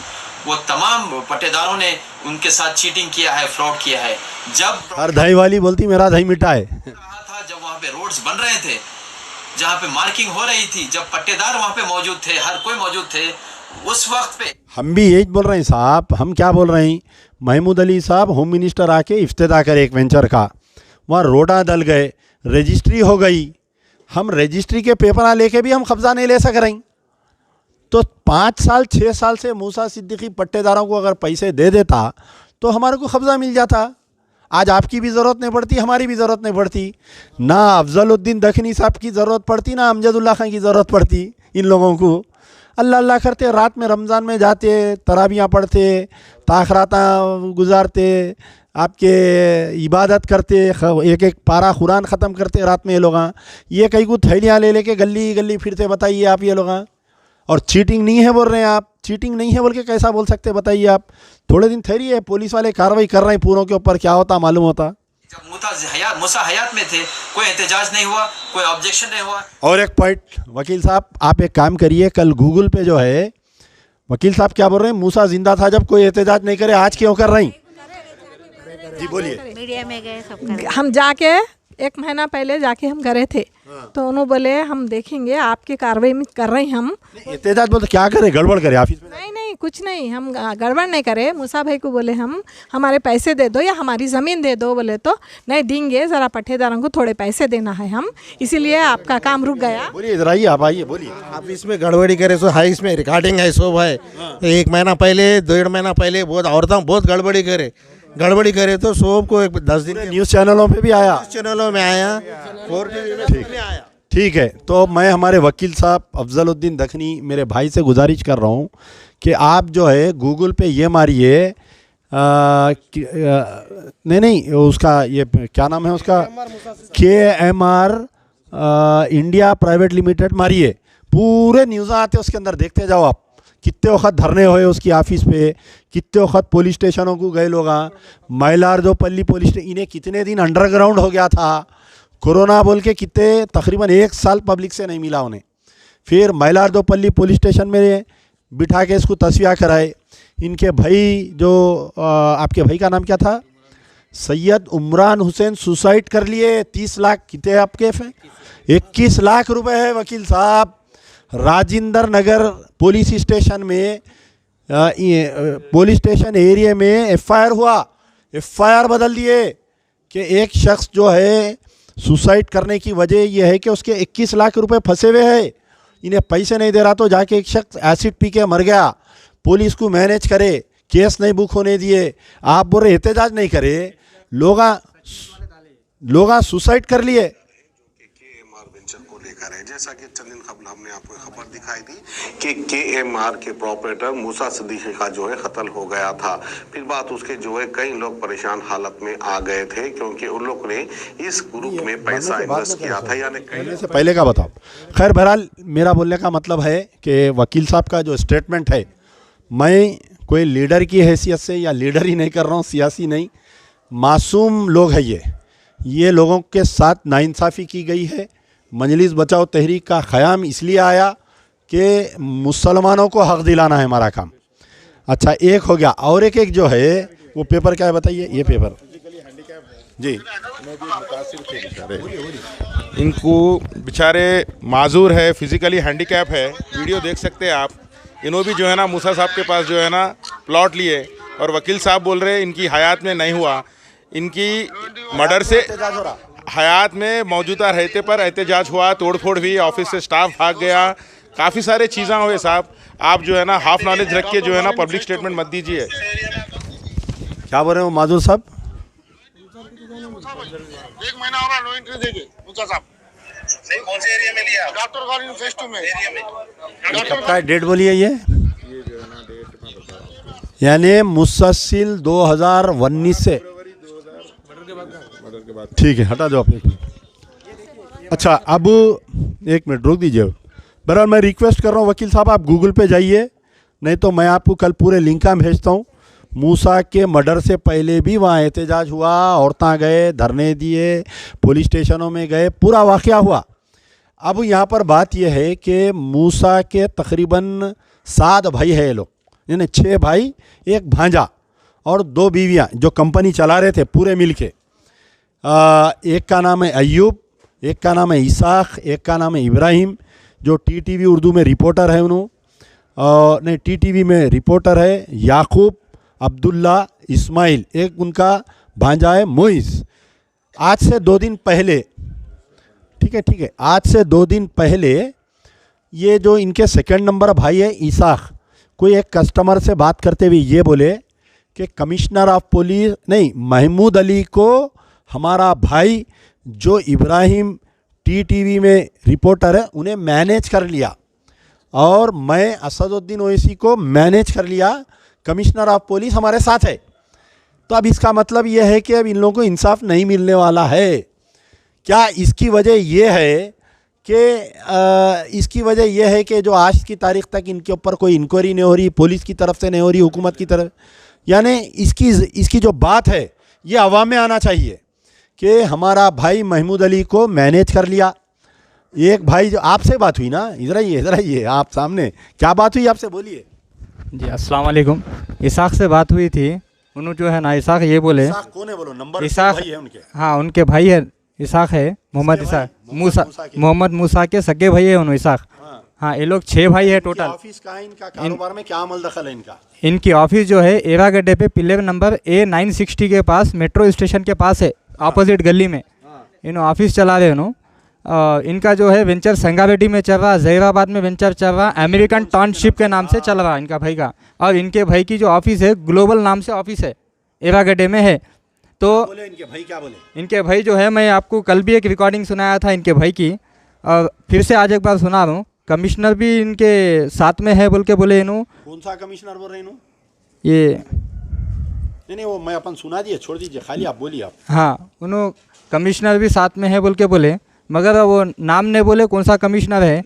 वो तमाम पट्टेदारों ने उनके साथ चीटिंग किया है, फ्रॉड किया है। जब हर दही वाली बोलती मेरा दही मिठा है। था जब वहाँ पे रोड्स बन रहे थे, जहाँ पे मार्किंग हो रही थी, जब पट्टेदार वहाँ पे मौजूद थे, हर कोई मौजूद थे उस वक्त पे। हम भी यही बोल रहे हैं साहब। हम क्या बोल रहे हैं, महमूद अली साहब होम मिनिस्टर आके इफ्तिताह करे एक वेंचर का, वहाँ रोडा डल गए, रजिस्ट्री हो गई। हम रजिस्ट्री के पेपर लेके भी हम कब्ज़ा नहीं ले सक रहे। तो 5 साल 6 साल से मूसा सिद्दीकी पट्टेदारों को अगर पैसे दे देता तो हमारे को कब्ज़ा मिल जाता। आज आपकी भी ज़रूरत नहीं पड़ती, हमारी भी ज़रूरत नहीं पड़ती, ना अफजलुद्दीन दखनी साहब की ज़रूरत पड़ती, ना अमजदुल्ला खान की ज़रूरत पड़ती। इन लोगों को अल्लाह अल्लाह करते, रात में रमज़ान में जाते, तराबियाँ पढ़ते, ताखराता गुजारते, आपके इबादत करते, एक एक पारा कुरान ख़त्म करते रात में ये लोग। ये कई को थैलियाँ ले लेके गली गली फिरते, बताइए आप ये लोग। और चीटिंग नहीं है बोल रहे हैं आप, चीटिंग नहीं है बोल के कैसा बोल सकते बताइए आप। थोड़े दिन ठहरी है, पुलिस वाले कार्रवाई कर रहे हैं पूरों के ऊपर, क्या होता मालूम होता। जब मूसा हयात में थे कोई एहतजाज नहीं हुआ, कोई ऑब्जेक्शन नहीं हुआ। और एक पॉइंट वकील साहब, आप एक काम करिए, कल गूगल पे जो है वकील साहब क्या बोल रहे हैं, मूसा जिंदा था जब कोई एहतजाज नहीं करे, आज क्यों कर रही? जी बोलिए। मीडिया में गए सब, हम जाके 1 महीना पहले जाके हम गए थे। तो उन्होंने बोले हम देखेंगे आपकी कार्रवाई में कर रहे हैं। हम एहतजाज बोलते क्या करें, गड़बड़ करे ऑफिस में? नहीं कुछ नहीं, हम गड़बड़ नहीं करे। मूसा भाई को बोले हम हमारे पैसे दे दो या हमारी ज़मीन दे दो, बोले तो नहीं देंगे, ज़रा पट्टेदारों को थोड़े पैसे देना है हम, इसीलिए आपका काम रुक गया। बोलिए इधर आइए, आप आइए बोलिए। आप इसमें गड़बड़ी करे सो है, इसमें रिकॉर्डिंग है, सब है। 1 महीना पहले 1.5 महीना पहले बहुत औरतें बहुत गड़बड़ी करे तो सब को 10 दिन न्यूज़ चैनलों पे भी आया, चैनलों में आया, और आया। ठीक है। तो मैं हमारे वकील साहब अफजलुद्दीन दखनी मेरे भाई से गुजारिश कर रहा हूँ कि आप जो है गूगल पे ये मारिए, नहीं उसका ये क्या नाम है उसका, KMR इंडिया प्राइवेट लिमिटेड मारिए, पूरे न्यूज़ आते उसके अंदर, देखते जाओ आप। कितने वक्त धरने हुए उसकी ऑफिस पे, कितने वक्त पुलिस स्टेशनों को गए लोग। मइलार्दोपल्ली पुलिस स्टेशन इन्हें कितने दिन अंडरग्राउंड हो गया था, कोरोना बोल के कितने तकरीबन 1 साल पब्लिक से नहीं मिला उन्हें। फिर मइलार्दोपल्ली पुलिस स्टेशन में बिठा के इसको तस्वीर कराए। इनके भाई जो आपके भाई का नाम क्या था, सैयद उमरान हुसैन, सुसाइड कर लिए। 30 लाख कितने आपके 21 लाख रुपए है वकील साहब। राजेंद्र नगर पुलिस स्टेशन में पुलिस स्टेशन एरिया में एफआईआर हुआ, एफआईआर बदल दिए कि एक शख्स जो है सुसाइड करने की वजह यह है कि उसके 21 लाख रुपए फंसे हुए हैं, इन्हें पैसे नहीं दे रहा, तो जाके एक शख्स एसिड पी के मर गया। पुलिस को मैनेज करे, केस नहीं बुक होने दिए, आप बोल रहे एहतजाज नहीं करे, लोग सुसाइड कर लिए। जैसा कि चंद दिन कबल हमने आपको खबर दिखाई थी कि KMR के प्रॉपरेटर मूसा सिद्दीकी का जो है कत्ल हो गया था। फिर बात उसके जो है कई लोग परेशान हालत में आ गए थे क्योंकि उन लोग ने इस ग्रुप में पैसा इन्वेस्ट किया था, यानी से पहले का बताओ। खैर बहरहाल मेरा बोलने का मतलब है कि वकील साहब का जो स्टेटमेंट है, मैं कोई लीडर की हैसियत से या लीडर ही नहीं कर रहा हूँ, सियासी नहीं, मासूम लोग हैं ये लोगों के साथ नाइंसाफ़ी की गई है। मजलिस बचाओ तहरीक का क़याम इसलिए आया कि मुसलमानों को हक़ दिलाना है हमारा काम। अच्छा, एक हो गया, और एक जो है वो पेपर क्या है बताइए। ये पेपर जी, इनको बेचारे माजूर है, फिज़िकली हैंडीकैप है, वीडियो देख सकते हैं आप। इन्हों भी जो है ना मूसा साहब के पास जो है ना प्लॉट लिए, और वकील साहब बोल रहे इनकी हयात में नहीं हुआ, इनकी मर्डर से हयात में मौजूदा रहते पर एहतजाज हुआ, तोड़फोड़ हुई, ऑफिस से स्टाफ भाग गया, काफ़ी सारे चीज़ें हुए साहब। आप जो है ना हाफ नॉलेज रख के जो है ना पब्लिक स्टेटमेंट मत दीजिए। क्या बोल रहे हो माजूर साहब? 1 महीना हो रहा, नो एंट्री देंगे मूसा साहब। नहीं, कौन से एरिया में लिया? डॉक्टर कॉलोनी फेज 2 में एरिया में। कब का डेट बोलिए ये? यानी मुसलसिल 2019 से। ठीक है, हटा दो आप एक मिनट। अच्छा, अब 1 मिनट रुक दीजिए। बहरहाल मैं रिक्वेस्ट कर रहा हूँ वकील साहब, आप गूगल पे जाइए, नहीं तो मैं आपको कल पूरे लिंक का भेजता हूँ। मूसा के मर्डर से पहले भी वहाँ एहतजाज हुआ, औरतें गए, धरने दिए, पुलिस स्टेशनों में गए, पूरा वाक़या हुआ। अब यहाँ पर बात यह है कि मूसा के तकरीबन 7 भाई है ये लोग, यानी 6 भाई, 1 भांजा और 2 बीवियाँ जो कंपनी चला रहे थे पूरे मिल के। एक का नाम है अय्यूब, एक का नाम है इसाक, एक का नाम है इब्राहिम, जो TTV उर्दू में रिपोर्टर है नहीं TTV में रिपोर्टर है। याकूब, अब्दुल्ला, इस्माइल, एक उनका भांजा है मोइस। आज से 2 दिन पहले, ठीक है, आज से 2 दिन पहले ये जो इनके सेकंड नंबर भाई है इसाक, कोई एक कस्टमर से बात करते हुए ये बोले कि कमिश्नर ऑफ पुलिस नहीं, महमूद अली को हमारा भाई जो इब्राहिम TTV में रिपोर्टर है उन्हें मैनेज कर लिया, और मैं असदुद्दीन ओवैसी को मैनेज कर लिया, कमिश्नर ऑफ पुलिस हमारे साथ है। तो अब इसका मतलब यह है कि अब इन लोगों को इंसाफ नहीं मिलने वाला है। क्या इसकी वजह यह है कि इसकी वजह यह है कि जो आज की तारीख़ तक इनके ऊपर कोई इंक्वायरी नहीं हो रही, पुलिस की तरफ से नहीं हो रही, हुकूमत की तरफ, यानी इसकी जो बात है ये अवाम में आना चाहिए कि हमारा भाई महमूद अली को मैनेज कर लिया। एक भाई जो आपसे बात हुई ना, इधर आइए आप सामने, क्या बात हुई आपसे, बोलिए जी। अस्सलाम वालेकुम। इसाक से बात हुई थी, उन्होंने जो है ना, इसाक ये बोले, इसाक कौन है बोलो, नंबर इसाक भाई है उनके? हाँ, उनके भाई है, इसाक है, मोहम्मद इसाक, मोहम्मद मूसा के सगे भाई है उन्होंने, इसाक। हाँ, ये लोग 6 भाई है टोटल। ऑफिस का इनका कारोबार में क्या अमल दखल है इनका? इनकी ऑफिस जो है एरागड्डे पे पिलर नंबर A960 के पास, मेट्रो स्टेशन के पास है, ऑपोजिट गली में इन ऑफिस चला रहे हैं। इनका जो है वेंचर संगारेड्डी में चल रहा, जहीराबाद में वेंचर चल रहा, अमेरिकन टाउनशिप के नाम से चल रहा इनका भाई का, और इनके भाई की जो ऑफिस है ग्लोबल नाम से ऑफिस है, एरागड्डे में है। तो बोले इनके भाई क्या बोले? इनके भाई जो है, मैं आपको कल भी एक रिकॉर्डिंग सुनाया था इनके भाई की, और फिर से आज एक बार सुना रहा हूँ। कमिश्नर भी इनके साथ में है बोल के बोले इन्हों। कौन सा कमिश्नर बोल रहे हैं? ये नहीं वो मैं अपन सुना दिए, छोड़ दीजिए, खाली आप बोलिए आप। हाँ, उन्होंने कमिश्नर भी साथ में है बोल के बोले, मगर वो नाम नहीं बोले कौन सा कमिश्नर है।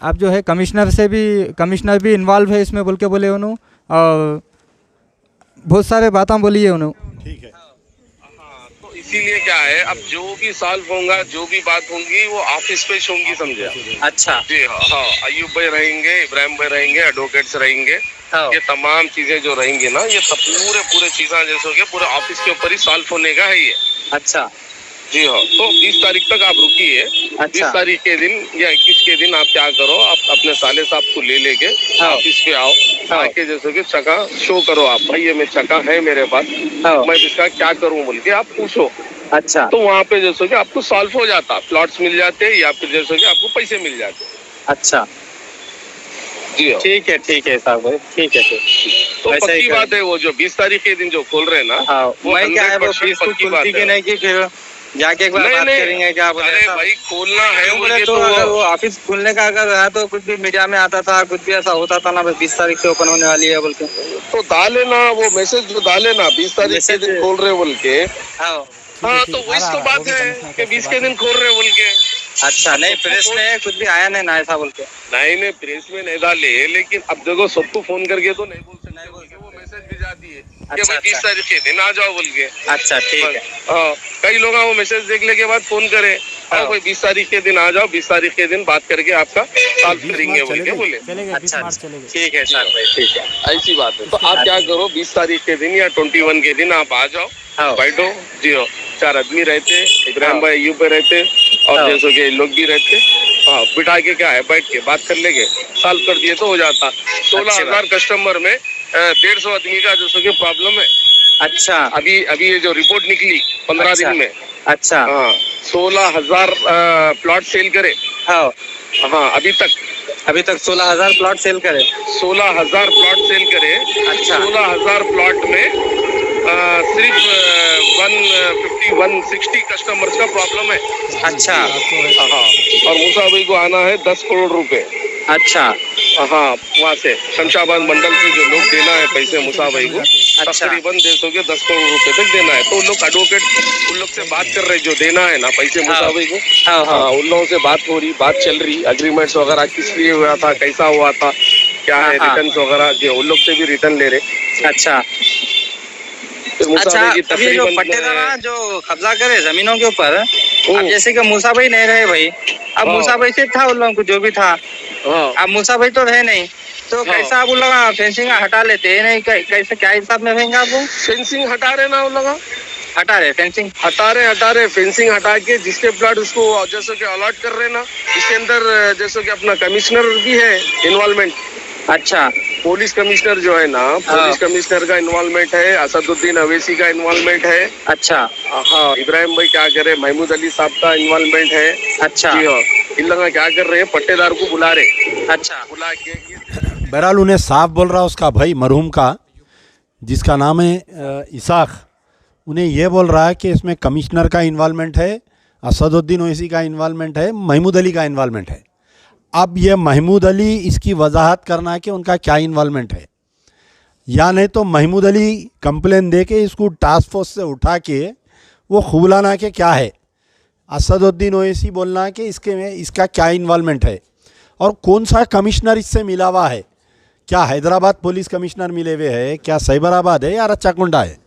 अब जो है कमिश्नर भी इन्वॉल्व है इसमें बोल के बोले उन्होंने, और बहुत सारे बातें बोली है उन्होंने। ठीक है, तो इसीलिए क्या है, अब जो भी सॉल्व होगा, जो भी बात होंगी वो ऑफिस पे होंगी, समझे। अच्छा जी हाँ, अयूब भाई रहेंगे, इब्राहिम भाई रहेंगे, एडवोकेट्स रहेंगे, ये तमाम चीजें जो रहेंगी ना, ये सब पूरे चीजें जैसे कि पूरे ऑफिस के ऊपर ही सॉल्व होने का है ये। अच्छा जी हाँ, तो 20 तारीख तक आप रुकिए। 20 तारीख के दिन या 21 के दिन आप क्या करो, आप अपने साले साहब को ले लेके ऑफिस पे आओ, आके जैसे कि चका शो करो, आप भाई ये मैं चका है मेरे पास, मैं इसका क्या करूं बोल के आप पूछो। अच्छा, तो वहाँ पे जैसे कि आपको सॉल्व हो जाता, प्लॉट्स मिल जाते या फिर जैसे कि आपको पैसे मिल जाते। अच्छा जी हाँ, ठीक है साहब भाई, ठीक है। तो पक्की बात है, वो जो 20 तारीख के दिन जो खोल रहे हैं ना, वो मैं क्या है, वो 100% पक्की बात कि नहीं कि फिर जाके एक बार बात करेंगे क्या बोले। अरे भाई खोलना है बोले तो अगर वो ऑफिस खुलने का अगर है तो कुछ भी मीडिया में आता था, कुछ भी ऐसा होता था ना, 20 तारीख से ओपन होने वाली है बोल के, तो डाले ना वो मैसेज, जो डाले ना 20 तारीख के दिन खोल रहे बोल के। हाँ, तो वही तो बात है कि 20 के दिन खोल रहे बोल के। अच्छा, नहीं प्रेस में कुछ भी आया नहीं ना ऐसा बोल के। नहीं प्रेस में नहीं डाले, लेकिन अब देखो सबको फोन करके तो नहीं बोल सकते, वो मैसेज भिजा दिए कि भाई 20 तारीख के दिन आ जाओ बोल के। अच्छा ठीक है। हाँ, कई लोग वो मैसेज देखने के बाद फोन करे, हाँ भाई 20 तारीख के दिन आ जाओ, 20 तारीख के दिन बात करके आपका सॉल्व करेंगे बोल के बोले। अच्छा ठीक है सर भाई, ठीक है, ऐसी बात है। तो आप क्या करो, 20 तारीख के दिन या 21 के दिन आप आ जाओ, बैठो। जी हो, 4 आदमी रहते, इब्राहिम भाई अयूब पे रहते और जैसे कि लोग भी रहते, हाँ बिठा के क्या है बैठ के बात कर लेंगे, सॉल्व कर दिए तो हो जाता। 16,000 कस्टमर में 150 आदमी का जैसे कि प्रॉब्लम है। अच्छा, अभी ये जो रिपोर्ट निकली 15 दिन में। अच्छा हाँ, 16,000 प्लॉट सेल करे। हाँ अभी तक 16,000 प्लॉट सेल करे। 16,000 प्लॉट सेल करे। अच्छा, 16,000 प्लॉट में सिर्फ 150-160 कस्टमर्स का प्रॉब्लम है। अच्छा हाँ, और मूसा भाई को आना है 10 करोड़ रुपए। अच्छा हाँ, वहाँ से शमशाबाद मंडल से जो लोग देना है पैसे मूसा भाई को, तकरीबन 10 करोड़ रुपए तक देना है। तो उन लोग एडवोकेट उन लोग से बात कर रहे, जो देना है ना पैसे मूसा भाई को। हाँ, उन लोगों से बात हो रही, बात चल रही, एग्रीमेंट्स वगैरह किस लिए हुआ था, कैसा हुआ था, क्या है, रिटर्न वगैरह जो उन लोग से भी रिटर्न ले रहे। अच्छा, अभी जो पट्टेदार जो कब्जा करे जमीनों के ऊपर, अब जैसे कि मूसा भाई नहीं रहे भाई, अब मूसा भाई से था उन लोगों को जो भी था, अब मूसा भाई तो रहे नहीं, तो कैसा आप उन लोग फेंसिंग हटा लेते हैं नहीं, कैसे क्या हिसाब में रहेंगे आप? फेंसिंग हटा रहे ना उन लोग, हटा रहे फेंसिंग, हटा रहे फेंसिंग हटा के जिसके प्लॉट उसको जैसे कि अलॉट कर रहे ना, इसके अंदर जैसे कि अपना कमिश्नर भी है इन्वॉल्वमेंट। अच्छा, पुलिस कमिश्नर जो है ना, पुलिस कमिश्नर का इन्वॉल्वमेंट है, असदुद्दीन अवैसी का इन्वॉल्वमेंट है। अच्छा हाँ, इब्राहिम भाई क्या कर रहे, महमूद अली साहब का इन्वॉल्वमेंट है। अच्छा, जी हाँ, इन लोग क्या कर रहे हैं, पट्टेदार को बुला रहे। अच्छा, बुला के बहरहाल उन्हें साफ बोल रहा उसका भाई मरहूम का, जिसका नाम है इसाक, उन्हें यह बोल रहा है कि इसमें कमिश्नर का इन्वॉल्वमेंट है, असदुद्दीन ओवैसी का इन्वॉल्वमेंट है, महमूद अली का इन्वॉल्वमेंट है। अब ये महमूद अली इसकी वजाहत करना है कि उनका क्या इन्वॉल्वमेंट है, या नहीं तो महमूद अली कंप्लेन दे के इसको टास्क फोर्स से उठा के वो खुलाना कि क्या है, असदुद्दीन ओवैसी बोलना कि इसके में इसका क्या इन्वॉल्वमेंट है और कौन सा कमिश्नर इससे मिला हुआ है, क्या हैदराबाद पुलिस कमिश्नर मिले हुए है, क्या साइबराबाद है या रच्चाकुंडा है।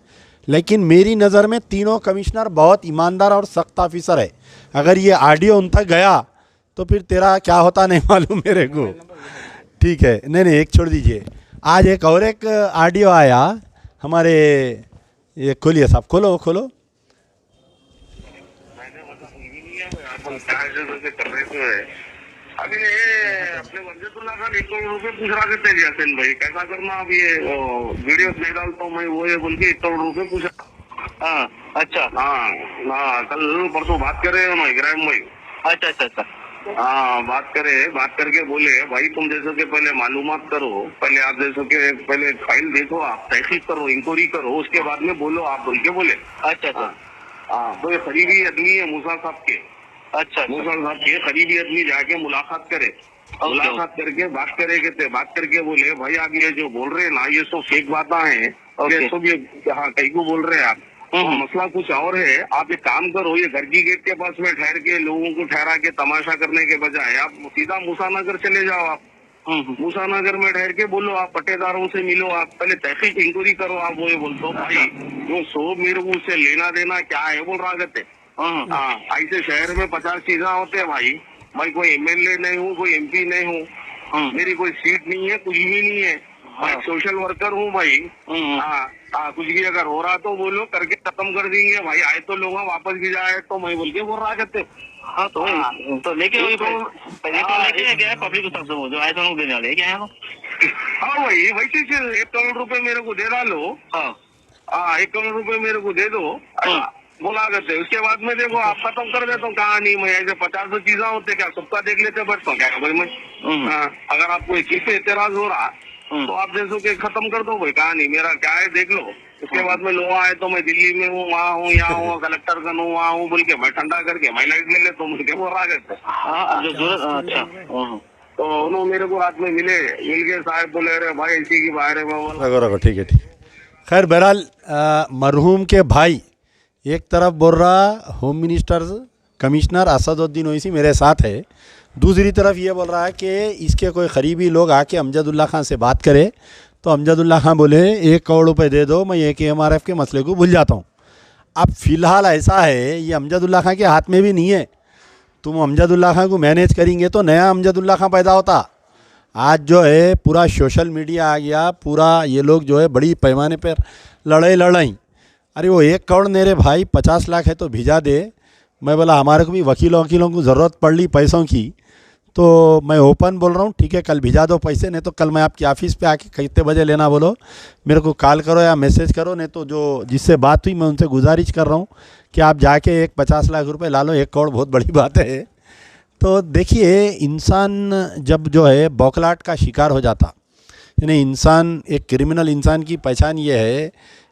लेकिन मेरी नज़र में तीनों कमिश्नर बहुत ईमानदार और सख्त ऑफिसर है। अगर ये ऑडियो उन तक गया तो फिर तेरा क्या होता नहीं मालूम मेरे को। ठीक है, नहीं एक छोड़ दीजिए। आज एक ऑडियो आया हमारे, ये खोलिए साहब, खोलो। अभी अपने वजदुल्ला खान 1 करोड़ रुपए पूछ रहा करते यासीन भाई, कैसा करना, अब ये वीडियो नहीं डालता हूँ मैं, वो ये बोल के 1 करोड़ रुपए पूछा। हाँ अच्छा, हाँ कल परसों बात करे इब्राहिम भाई। अच्छा, हाँ बात करके बोले भाई तुम जैसे कि पहले मालूमात करो, पहले आप जैसे कि पहले फाइल देखो, आप तहकीक करो, इंक्वायरी करो, उसके बाद में बोलो आप बोल के बोले। अच्छा, हाँ तो ये करीबी आदमी है मूसा साहब के। अच्छा, मूसा साहब के करीबी आदमी जाके मुलाकात करे, मुलाकात करके बात करके बोले भाई आप ये जो बोल रहे हैं ना, ये सब फेक बातें हैं, ये सब ये हाँ कहीं को बोल रहे हैं आप, मसला कुछ और है। आप एक काम करो, ये घर की गेट के पास में ठहर के लोगों को ठहरा के तमाशा करने के बजाय आप सीधा मूसा नगर चले जाओ। आप मूसा नगर में ठहर के बोलो, आप पट्टेदारों से मिलो, आप पहले तहकीक इंक्वायरी करो। आप वो ये बोलते हो भाई वो सो मेरे को उससे लेना देना क्या है बोल रहा करते। हाँ, ऐसे शहर में 50 चीजें होते हैं भाई। मैं कोई एमएलए नहीं हूँ, कोई एमपी नहीं हूँ, मेरी कोई सीट नहीं है, कुछ भी नहीं है। मैं सोशल वर्कर हूँ भाई। हाँ, कुछ भी अगर हो रहा तो बोलो, करके खत्म कर देंगे भाई। आए तो लोग वापस भी जाए तो मैं बोल के बोल रहा करते। हाँ तो लेके वही लेके गया पब्लिक को सबसे जो आए तो देने वाले क्या है। हाँ भाई, वैसे 1 करोड़ रुपए मेरे को दे डालो। हाँ, 1 करोड़ रुपए मेरे को दे दो बोला करते। उसके बाद में देखो आप खत्म कर देता हूँ कहानी। मैं ऐसे 50 चीजें होते क्या सबका देख लेते बैठता हूँ क्या भाई मैं। अगर आपको एक चीज पे एतराज हो रहा तो आप जैसो के खत्म कर दो भाई कहानी। मेरा क्या है देख लो। उसके बाद में लोग आए तो मैं दिल्ली में हूँ, वहाँ हूँ, यहाँ हूँ, कलेक्टर गन हूँ, वहाँ हूँ बोल के मैं ठंडा करके मैं लाइट ले ले तो मुझे वो रहा करते। अच्छा, तो उन्होंने मेरे को रात में मिल के साहब बोले अरे भाई ऐसी की बाहर है। रखो ठीक है। खैर बहरहाल मरहूम के भाई एक तरफ बोल रहा home minister commissioner Asaduddin Owaisi मेरे साथ है, दूसरी तरफ ये बोल रहा है कि इसके कोई करीबी लोग आके अमजदुल्ला खां से बात करें तो अमजदुल्ला खां बोले 1 करोड़ रुपए दे दो, मैं AKMRF के मसले को भूल जाता हूँ। अब फ़िलहाल ऐसा है ये अमजदुल्ला खां के हाथ में भी नहीं है। तुम अमजदुल्ला खां को मैनेज करेंगे तो नया अमजदुल्ला खां पैदा होता। आज जो है पूरा सोशल मीडिया आ गया, पूरा ये लोग जो है बड़ी पैमाने पर लड़ाई। अरे वो 1 करोड़ मेरे भाई 50 लाख है तो भिजा दे। मैं बोला हमारे को भी वकीलों को ज़रूरत पड़ ली पैसों की, तो मैं ओपन बोल रहा हूँ ठीक है कल भिजा दो पैसे, नहीं तो कल मैं आपकी ऑफ़िस पे आके कितने बजे लेना बोलो मेरे को कॉल करो या मैसेज करो। नहीं तो जो जिससे बात हुई मैं उनसे गुजारिश कर रहा हूँ कि आप जाके 50 लाख रुपए ला लो। 1 करोड़ बहुत बड़ी बात है। तो देखिए इंसान जब जो है बौखलाहट का शिकार हो जाता, यानी इंसान एक क्रिमिनल इंसान की पहचान ये है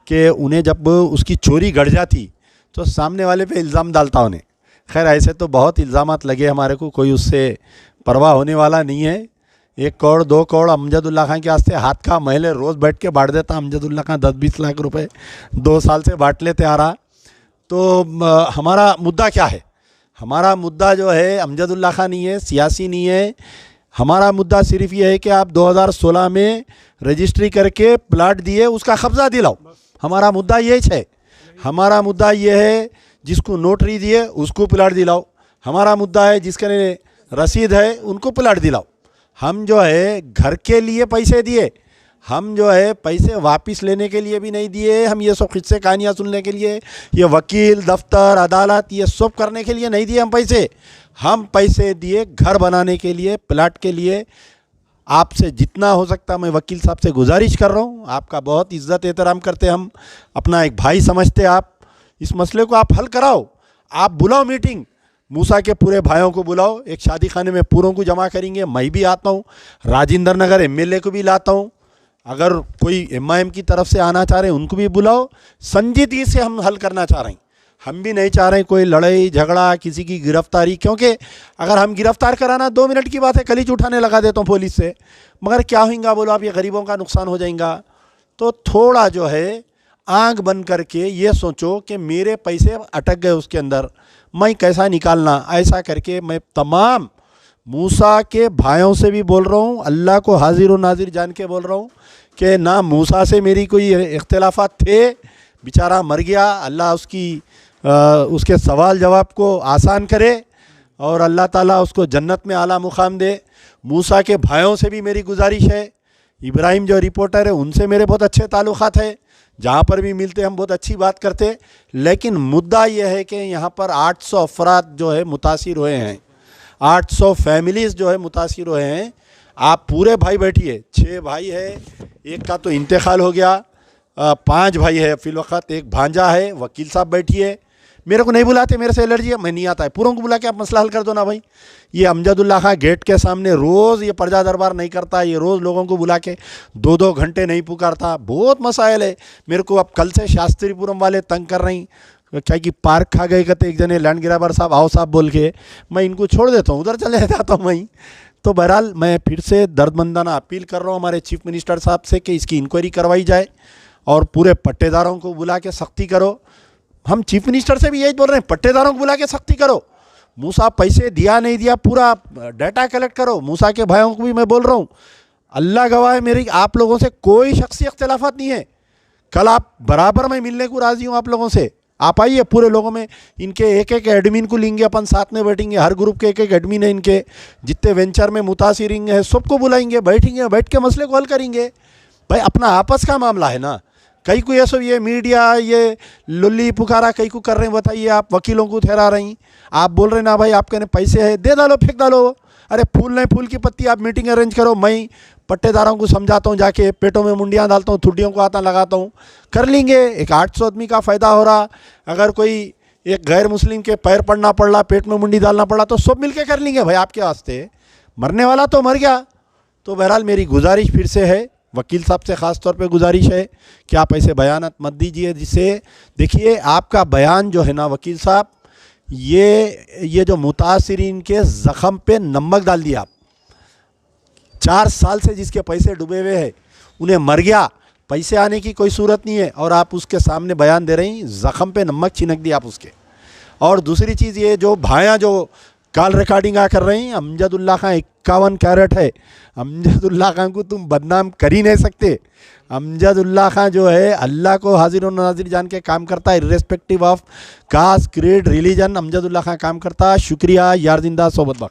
कि उन्हें जब उसकी चोरी गड़ जाती तो सामने वाले पे इल्ज़ाम डालता उन्हें। खैर ऐसे तो बहुत इल्ज़ामात लगे हमारे को, कोई उससे परवाह होने वाला नहीं है। 1 करोड़ 2 करोड़ अमजदुल्ला खां के वास्ते हाथ का महले रोज़ बैठ के बांट देता अमजदुल्ला खां 10-20 लाख रुपए 2 साल से बांट लेते आ रहा। तो हमारा मुद्दा क्या है? हमारा मुद्दा जो है अमजदुल्ला खां नहीं है, सियासी नहीं है। हमारा मुद्दा सिर्फ ये है कि आप 2016 में रजिस्ट्री करके प्लाट दिए उसका कब्ज़ा दिलाओ। हमारा मुद्दा ये है। हमारा मुद्दा ये है जिसको नोटरी दिए उसको प्लाट दिलाओ। हमारा मुद्दा है जिसके रसीद है उनको प्लाट दिलाओ। हम जो है घर के लिए पैसे दिए, हम जो है पैसे वापस लेने के लिए भी नहीं दिए। हम ये सब किस्से कहानियाँ सुनने के लिए, ये वकील दफ्तर अदालत ये सब करने के लिए नहीं दिए हम पैसे दिए घर बनाने के लिए, प्लाट के लिए। आपसे जितना हो सकता मैं वकील साहब से गुजारिश कर रहा हूँ, आपका बहुत इज़्ज़त एहतराम करते, हम अपना एक भाई समझते, आप इस मसले को आप हल कराओ। आप बुलाओ मीटिंग, मूसा के पूरे भाइयों को बुलाओ, एक शादी खाने में पूरों को जमा करेंगे। मैं भी आता हूँ, राजेंद्र नगर MLA को भी लाता हूँ। अगर कोई MIM की तरफ से आना चाह रहे हैं उनको भी बुलाओ। संजीदगी से हम हल करना चाह रहे हैं। हम भी नहीं चाह रहे हैं कोई लड़ाई झगड़ा, किसी की गिरफ्तारी, क्योंकि अगर हम गिरफ्तार कराना 2 मिनट की बात है, कलीज उठाने लगा देता हूँ पुलिस से, मगर क्या होगा बोलो आप, ये गरीबों का नुकसान हो जाएगा। तो थोड़ा जो है आंख बंद करके ये सोचो कि मेरे पैसे अटक गए उसके अंदर, मैं कैसा निकालना। ऐसा करके मैं तमाम मूसा के भाइयों से भी बोल रहा हूँ, अल्लाह को हाजिर व नाजिर जान के बोल रहा हूँ कि ना मूसा से मेरी कोई इख्तिलाफात थे, बेचारा मर गया, अल्लाह उसके सवाल जवाब को आसान करे और अल्लाह ताला उसको जन्नत में आला मुकाम दे। मूसा के भाइयों से भी मेरी गुजारिश है, इब्राहिम जो रिपोर्टर है उनसे मेरे बहुत अच्छे ताल्लुक़ात है, जहाँ पर भी मिलते हम बहुत अच्छी बात करते। लेकिन मुद्दा ये है कि यहाँ पर 800 अफराद जो है मुतासिर हुए हैं, 800 फैमिलीज़ जो है मुतासिर हुए हैं। आप पूरे भाई बैठिए, 6 भाई है, एक का तो इंतकाल हो गया, 5 भाई है फिलवक़्त, एक भांजा है। वकील साहब बैठिए, मेरे को नहीं बुलाते, मेरे से एलर्जी है, मैं नहीं आता है। पूरों को बुला के आप मसला हल कर दो ना भाई। ये अमजदुल्ला खां गेट के सामने रोज़ ये प्रजा दरबार नहीं करता, ये रोज़ लोगों को बुला के 2-2 घंटे नहीं पुकारता। बहुत मसाइल है। मेरे को अब कल से शास्त्रीपुरम वाले तंग कर रही, क्या कि पार्क खा गए कहते एक जने लैंड ग्रैबर साहब आओ साहब बोल के, मैं इनको छोड़ देता हूँ, उधर चले जाता हूँ मैं। तो बहरहाल मैं फिर से दर्दमंदाना अपील कर रहा हूँ हमारे चीफ मिनिस्टर साहब से कि इसकी इंक्वायरी करवाई जाए और पूरे पट्टेदारों को बुला के सख्ती करो। हम चीफ मिनिस्टर से भी यही बोल रहे हैं, पट्टेदारों को बुला के सख्ती करो। मूसा पैसे दिया नहीं दिया पूरा डाटा कलेक्ट करो। मूसा के भाइयों को भी मैं बोल रहा हूँ, अल्लाह गवाह है मेरी, आप लोगों से कोई शख्सी इख्तिलाफात नहीं है। कल आप बराबर मैं मिलने को राज़ी हूँ आप लोगों से। आप आइए, पूरे लोगों में इनके एक एक एडमिन को लेंगे, अपन साथ में बैठेंगे, हर ग्रुप के एक एक एडमिन है, इनके जितने वेंचर में मुतासिरीन हैं सबको बुलाएंगे, बैठेंगे, बैठ के मसले को हल करेंगे। भाई अपना आपस का मामला है ना। कई को ये सब ये मीडिया ये लुल्ली पुकारा कई को कर रहे हैं, बताइए आप वकीलों को ठहरा रही, आप बोल रहे ना भाई आपके पैसे है दे डालो फेंक डालो। अरे फूल नहीं फूल की पत्ती, आप मीटिंग अरेंज करो, मैं पट्टेदारों को समझाता हूँ, जाके पेटों में मुंडियाँ डालता हूँ, ठुड्डियों को आता लगाता हूँ, कर लेंगे। एक 800 आदमी का फ़ायदा हो रहा। अगर कोई एक गैर मुस्लिम के पैर पड़ना पड़ रहा, पेट में मुंडी डालना पड़ा, तो सब मिल के कर लेंगे भाई आपके वास्ते। मरने वाला तो मर गया। तो बहरहाल मेरी गुजारिश फिर से है, वकील साहब से ख़ास तौर पे गुजारिश है कि आप ऐसे बयान मत दीजिए जिससे, देखिए आपका बयान जो है ना वकील साहब, ये जो मुतासिरीन के ज़ख़म पे नमक डाल दिया आप। 4 साल से जिसके पैसे डूबे हुए हैं, उन्हें मर गया, पैसे आने की कोई सूरत नहीं है, और आप उसके सामने बयान दे रही, ज़ख़म पे नमक छिनक दिया आप उसके। और दूसरी चीज़ ये जो भाया जो कॉल रिकॉर्डिंग कर रही हैं, अमजदुल्ला खां 51 कैरेट है, अमजदुल्ला खां को तुम बदनाम कर ही नहीं सकते। अमजदुल्ला खां जो है अल्लाह को हाजिर और नाजिर जान के काम करता है, irrespective of caste creed religion. Amjadullah Khan काम करता है। शुक्रिया, यार जिंदा सोबत बाक।